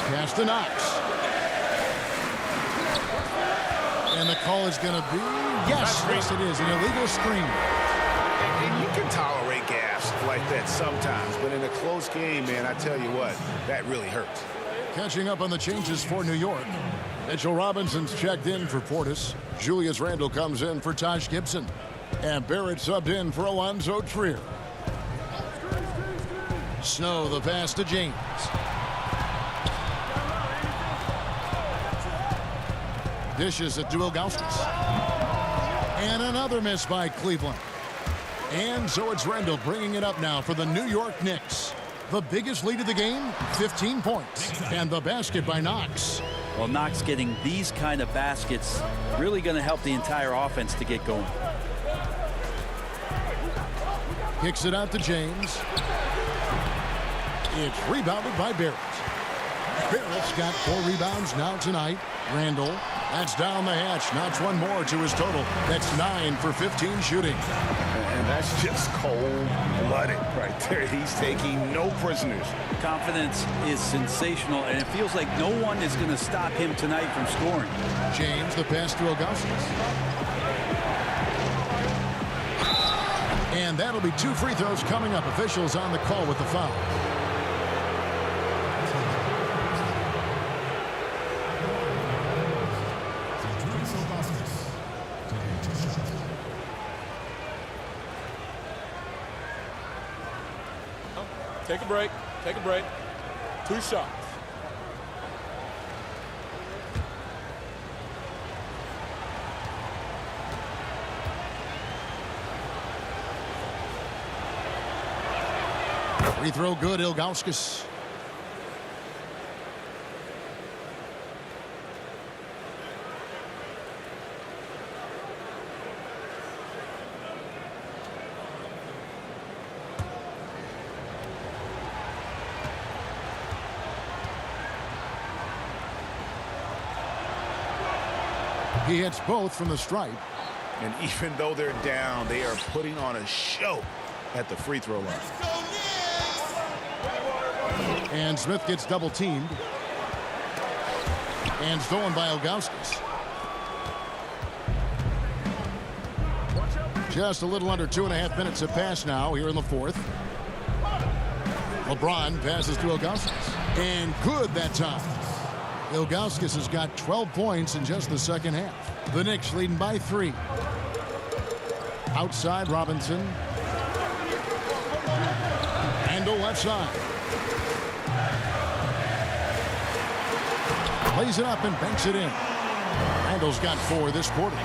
Pass to Knox. And the call is going to be, yes, it is, an illegal screen. And you can tolerate gaffes like that sometimes, but in a close game, man, I tell you what, that really hurts. Catching up on the changes for New York. Mitchell Robinson's checked in for Portis. Julius Randle comes in for Taj Gibson. And Barrett subbed in for Alonzo Trier. Snow, the pass to James. Dishes it to Ilgauskas. And another miss by Cleveland. And so it's Randle bringing it up now for the New York Knicks. The biggest lead of the game, 15 points. And the basket by Knox. Well, Knox getting these kind of baskets really going to help the entire offense to get going. Kicks it out to James. It's rebounded by Barrett. Barrett's got 4 rebounds now tonight. Randle, that's down the hatch. Knocks one more to his total. That's 9 for 15 shooting. And that's just cold-blooded right there. He's taking no prisoners. Confidence is sensational, and it feels like no one is going to stop him tonight from scoring. James, the pass to Ilgauskas. And that'll be 2 free throws coming up. Officials on the call with the foul. Take a break. Take a break. 2 shots. Free throw good, Ilgauskas. He hits both from the stripe. And even though they're down, they are putting on a show at the free throw line. And Smith gets double teamed. And stolen by Ilgauskas. Just a little under 2.5 minutes have passed now here in the 4th. LeBron passes to Ilgauskas. And good that time. Ilgauskas has got 12 points in just the second half. The Knicks leading by 3. Outside Robinson. Randle left side. Plays it up and banks it in. Randle's got 4 this quarter.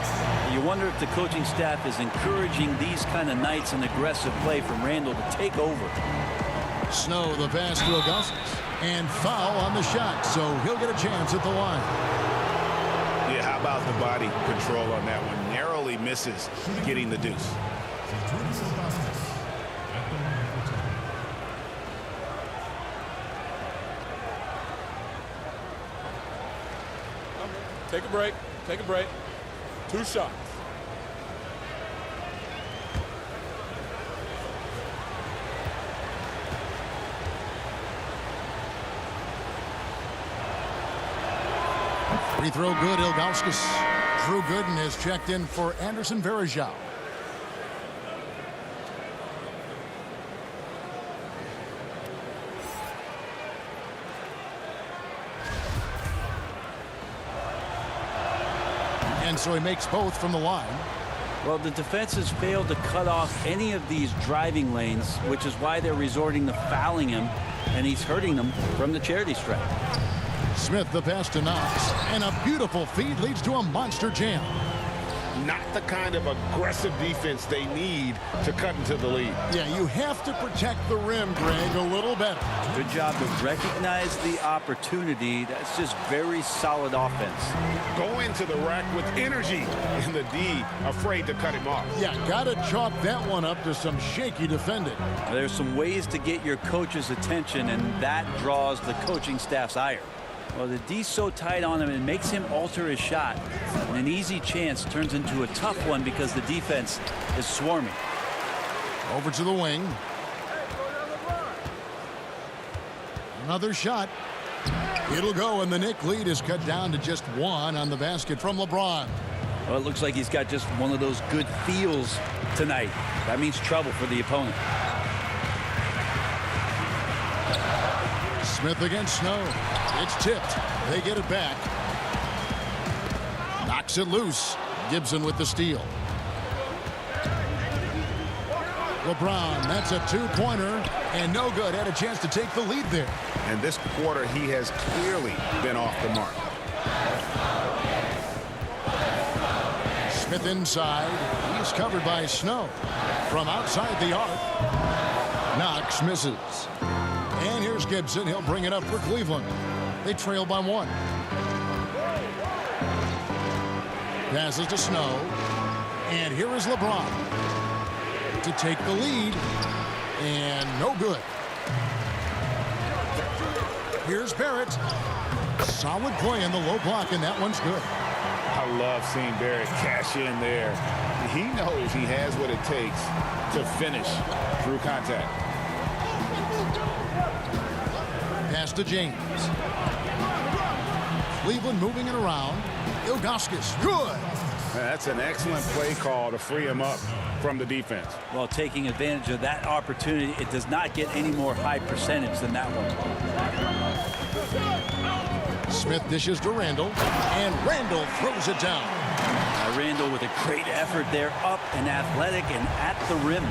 You wonder if the coaching staff is encouraging these kind of nights and aggressive play from Randle to take over. Snow, the pass to Ilgauskas. And foul on the shot, so he'll get a chance at the line. Yeah, how about the body control on that one? Narrowly misses getting the deuce. Take a break. Take a break. 2 shots. Free throw good, Ilgauskas. Drew Gooden has checked in for Anderson Varejao. And so he makes both from the line. Well, the defense has failed to cut off any of these driving lanes, which is why they're resorting to fouling him, and he's hurting them from the charity stripe. Smith the pass to Knox, and a beautiful feed leads to a monster jam. Not the kind of aggressive defense they need to cut into the lead. Yeah, you have to protect the rim, Greg, a little better. Good job to recognize the opportunity. That's just very solid offense. Go into the rack with energy, and the D afraid to cut him off. Yeah, got to chalk that one up to some shaky defending. There's some ways to get your coach's attention, and that draws the coaching staff's ire. Well, the D's so tight on him, it makes him alter his shot. And an easy chance turns into a tough one because the defense is swarming. Over to the wing. Another shot. It'll go, and the Knicks lead is cut down to just one on the basket from LeBron. Well, it looks like he's got just one of those good feels tonight. That means trouble for the opponent. Smith against Snow. It's tipped. They get it back. Knocks it loose. Gibson with the steal. LeBron, that's a two-pointer, and no good. Had a chance to take the lead there. And this quarter, he has clearly been off the mark. Smith inside. He's covered by Snow. From outside the arc. Knox misses. And here's Gibson. He'll bring it up for Cleveland. They trail by one. Passes to Snow. And here is LeBron to take the lead. And no good. Here's Barrett. Solid play in the low block, and that one's good. I love seeing Barrett cash in there. He knows he has what it takes to finish through contact. Pass to James. Cleveland moving it around. Ilgauskas, good. That's an excellent play call to free him up from the defense. Well, taking advantage of that opportunity, it does not get any more high percentage than that one. Smith dishes to Randall, and Randall throws it down. Randall with a great effort there, up and athletic and at the rim.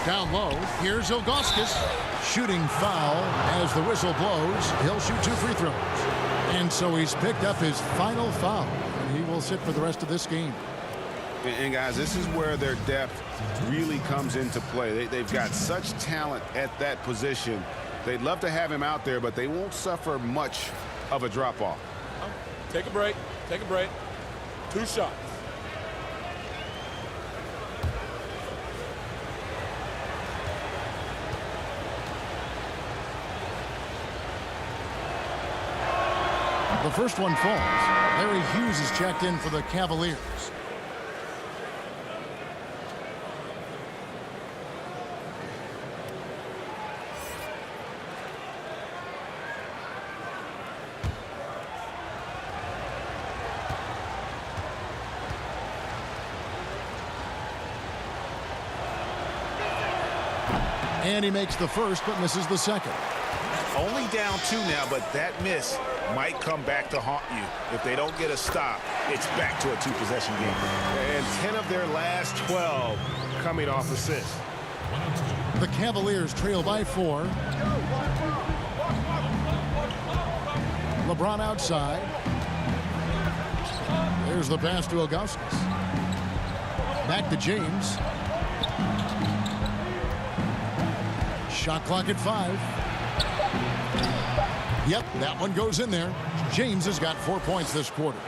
Down low, here's Ilgauskas. Shooting foul as the whistle blows. He'll shoot 2 free throws. And so he's picked up his final foul. And he will sit for the rest of this game. And guys, this is where their depth really comes into play. They've got such talent at that position. They'd love to have him out there, but they won't suffer much of a drop-off. Take a break. Take a break. 2 shots. The first one falls. Larry Hughes is checked in for the Cavaliers. And he makes the first but misses the second. Only down 2 now, but that miss might come back to haunt you. If they don't get a stop, it's back to a 2-possession game. And 10 of their last 12 coming off assists. The Cavaliers trail by 4. LeBron outside. There's the pass to Ilgauskas. Back to James. Shot clock at 5. Yep, that one goes in there. James has got 4 points this quarter.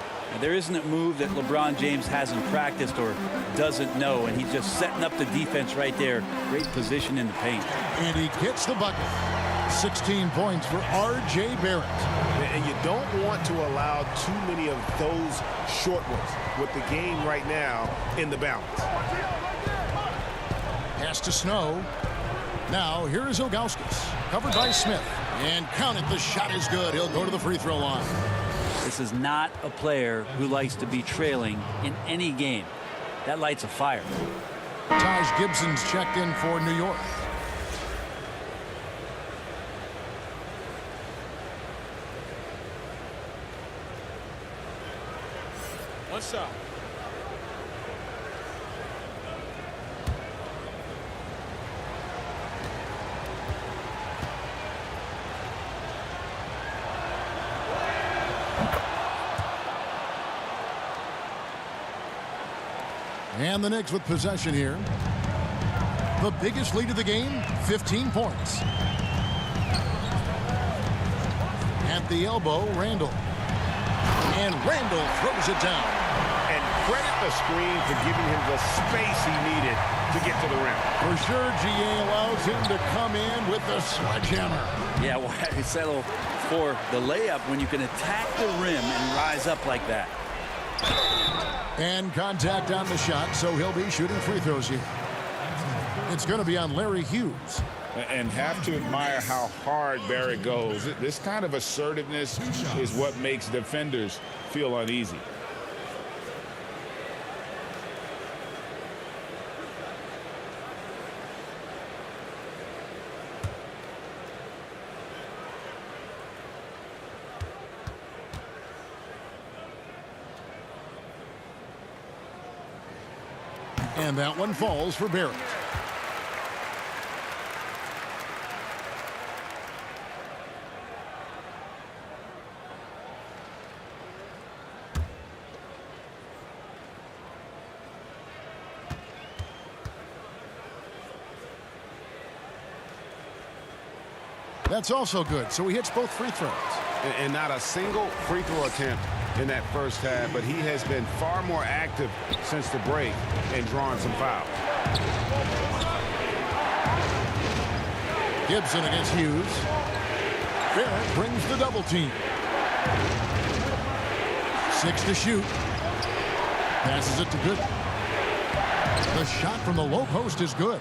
There isn't a move that LeBron James hasn't practiced or doesn't know, and he's just setting up the defense right there. Great position in the paint. And he gets the bucket. 16 points for R.J. Barrett. And you don't want to allow too many of those short ones with the game right now in the balance. Pass to Snow. Now, here is Ilgauskas. Covered by Smith. And count it, the shot is good. He'll go to the free throw line. This is not a player who likes to be trailing in any game. That lights a fire. Taj Gibson's checked in for New York. One shot. And the Knicks with possession here. The biggest lead of the game, 15 points. At the elbow, Randall. And Randall throws it down. And credit the screen for giving him the space he needed to get to the rim. For sure, GA allows him to come in with the sledgehammer. Yeah, why settle for the layup when you can attack the rim and rise up like that? And contact on the shot, so he'll be shooting free throws here. It's going to be on Larry Hughes. And have to admire how hard Barrett goes. This kind of assertiveness is what makes defenders feel uneasy. And that one falls for Barrett. That's also good, so he hits both free throws. And not a single free throw attempt in that first half, but he has been far more active since the break and drawing some fouls. Gibson against Hughes. Barrett brings the double team. 6 to shoot. Passes it to Gooden. The shot from the low post is good.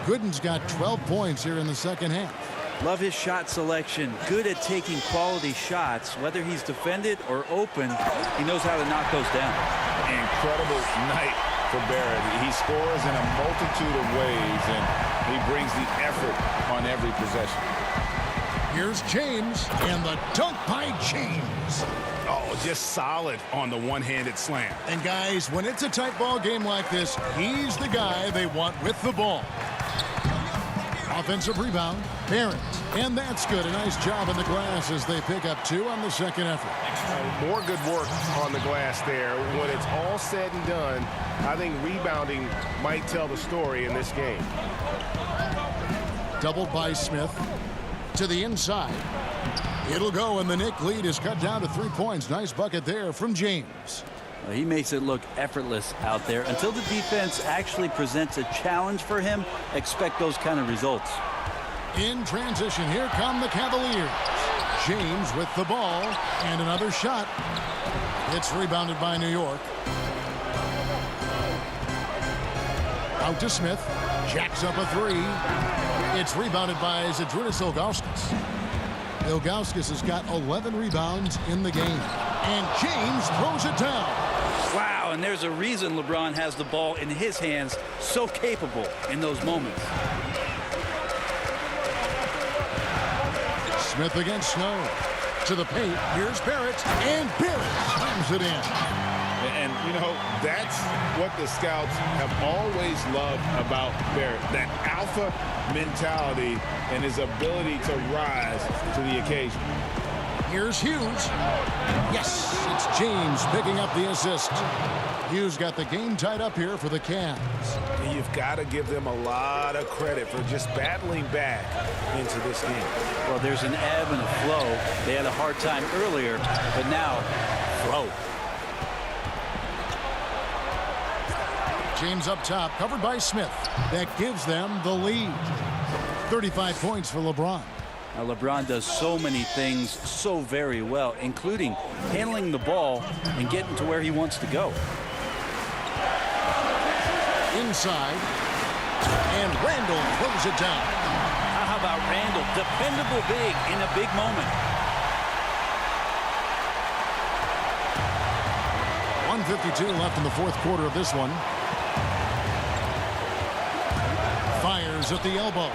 Gooden's got 12 points here in the second half. Love his shot selection. Good at taking quality shots. Whether he's defended or open, he knows how to knock those down. Incredible night for Barrett. He scores in a multitude of ways, and he brings the effort on every possession. Here's James, and the dunk by James. Oh, just solid on the one-handed slam. And guys, when it's a tight ball game like this, he's the guy they want with the ball. Offensive rebound, Barrett. And that's good. A nice job on the glass as they pick up 2 on the second effort. More good work on the glass there. When it's all said and done, I think rebounding might tell the story in this game. Doubled by Smith to the inside. It'll go, and the Knicks lead is cut down to 3 points. Nice bucket there from James. Well, he makes it look effortless out there. Until the defense actually presents a challenge for him, expect those kind of results. In transition, here come the Cavaliers. James with the ball, and another shot. It's rebounded by New York. Out to Smith. Jacks up a 3. It's rebounded by Zydrunas Ilgauskas. Ilgauskas has got 11 rebounds in the game. And James throws it down. Wow, and there's a reason LeBron has the ball in his hands, so capable in those moments. Smith against Snow. To the paint. Here's Barrett. And Barrett slams it in. And, you know, that's what the scouts have always loved about Barrett. That alpha mentality and his ability to rise to the occasion. Here's Hughes. Yes, it's James picking up the assist. Hughes got the game tied up here for the Cavs. And you've got to give them a lot of credit for just battling back into this game. Well, there's an ebb and a flow. They had a hard time earlier, but now, flow. James up top, covered by Smith. That gives them the lead. 35 points for LeBron. Now, LeBron does so many things so very well, including handling the ball and getting to where he wants to go. Inside. And Randall throws it down. How How about Randall? Dependable big in a big moment. 1:52 left in the fourth quarter of this one. Fires at the elbow.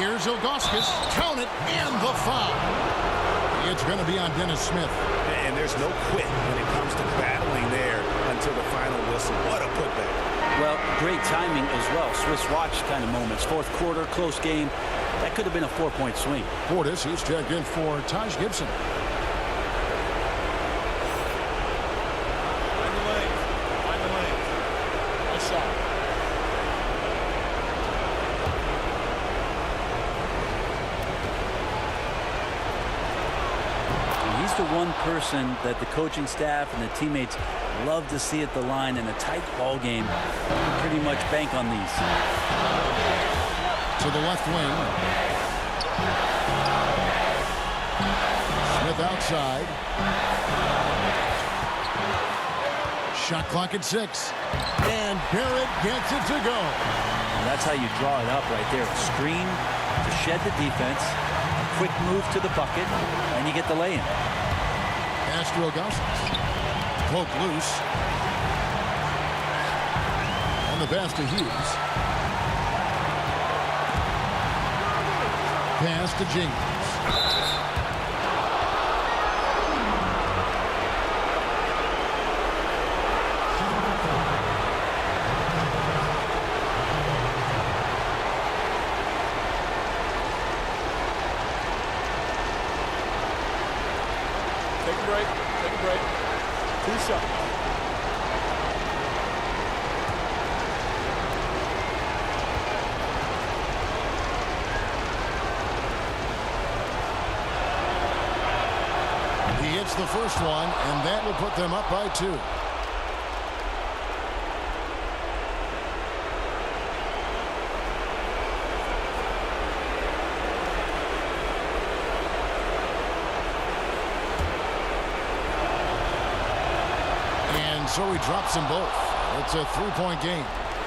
Here's Ilgauskas. Count it, and the foul. It's going to be on Dennis Smith. And there's no quit when it comes to battling there until the final whistle. What a putback. Well, great timing as well. Swiss watch kind of moments. Fourth quarter, close game. That could have been a 4-point swing. Portis, he's checked in for Taj Gibson. Find the lanes. Find the lanes. Nice shot. He's the one person that the coaching staff and the teammates love to see at the line in a tight ball game. You can pretty much bank on these. To the left wing. Smith outside. Shot clock at 6. And Barrett gets it to go. And that's how you draw it up right there. A screen to shed the defense. A quick move to the bucket. And you get the lay-in. Pass to Ilgauskas. Cloak loose. And the pass to Hughes. Pass to Jenkins. Take a break. Take a break. 2 shots. He hits the first one, and that will put them up by 2. And so he drops them both. It's a 3-point game.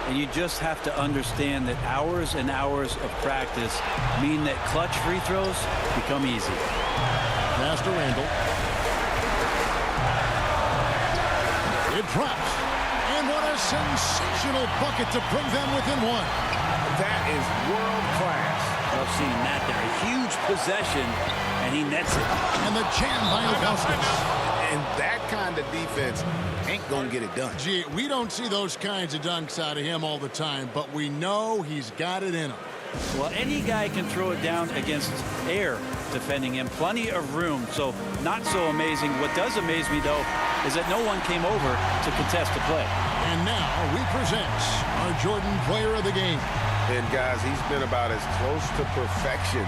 And you just have to understand that hours and hours of practice mean that clutch free throws become easy. Pass to Randall. It drops. And what a sensational bucket to bring them within 1. That is world class. Love seeing that there. A huge possession, and he nets it. And the jam by Ilgauskas. And that kind of defense ain't gonna get it done. Gee, we don't see those kinds of dunks out of him all the time, but we know he's got it in him. Well, any guy can throw it down against air defending him. Plenty of room, so not so amazing. What does amaze me, though, is that no one came over to contest the play. And now we present our Jordan Player of the Game. And guys, he's been about as close to perfection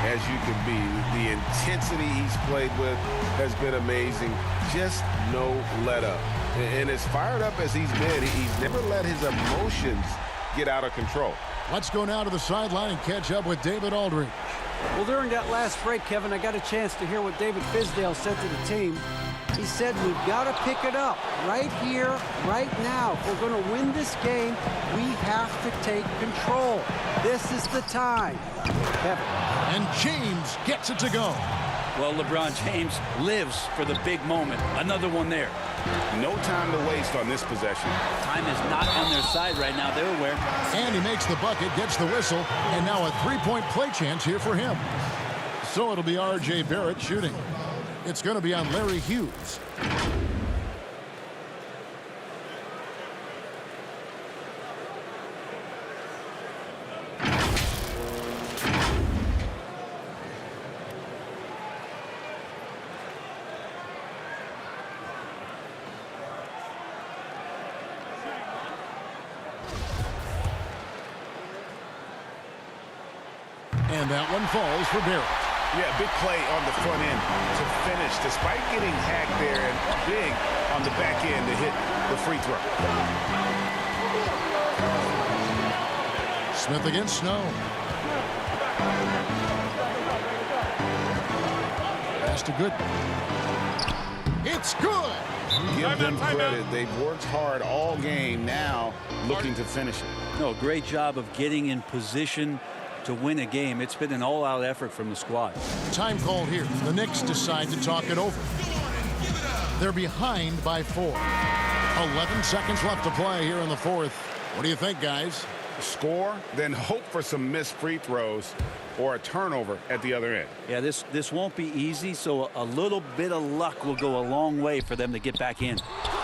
as you can be. The intensity he's played with has been amazing. Just no let up. And as fired up as he's been, he's never let his emotions get out of control. Let's go now to the sideline and catch up with David Aldridge. Well, during that last break, Kevin, I got a chance to hear what David Fizdale said to the team. He said, we've got to pick it up right here, right now. If we're going to win this game, we have to take control. This is the time. Kevin. And James gets it to go. Well, LeBron James lives for the big moment. Another one there. No time to waste on this possession. Time is not on their side right now. They're aware. And he makes the bucket, gets the whistle, and now a 3-point play chance here for him. So it'll be R.J. Barrett shooting. It's going to be on Larry Hughes. And that one falls for Barrett. Yeah, big play on the front end to finish, despite getting hacked there, and big on the back end to hit the free throw. Smith against Snow. Pass to Good. It's good. Give them credit. They've worked hard all game, now looking to finish it. No, great job of getting in position to win a game. It's been an all-out effort from the squad. Time called here. The Knicks decide to talk it over. They're behind by 4. 11 seconds left to play here in the fourth. What do you think, guys? Score, then hope for some missed free throws or a turnover at the other end. Yeah, this won't be easy, so a little bit of luck will go a long way for them to get back in.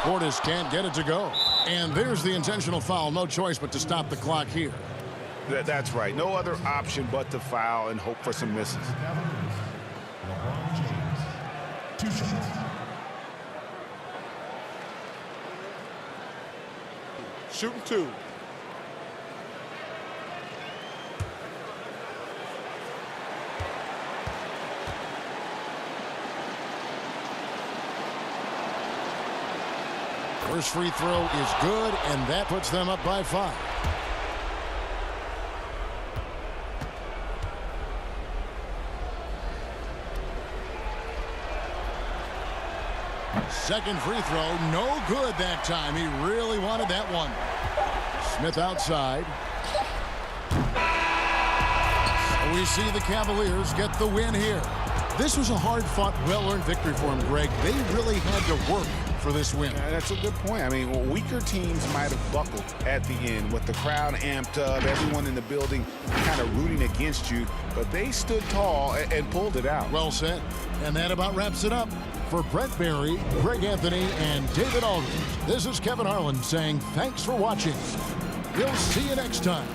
Portis can't get it to go. And there's the intentional foul. No choice but to stop the clock here. That's right. No other option but to foul and hope for some misses. LeBron James. 2 shots. Shooting 2. First free throw is good, and that puts them up by 5. Second free throw, no good that time. He really wanted that one. Smith outside. So we see the Cavaliers get the win here. This was a hard-fought, well-earned victory for him, Greg. They really had to work for this win. That's a good point. I mean, weaker teams might have buckled at the end with the crowd amped up, everyone in the building kind of rooting against you, but they stood tall and pulled it out. Well said. And that about wraps it up. For Brett Barry, Greg Anthony, and David Aldridge, this is Kevin Harlan saying thanks for watching. We'll see you next time.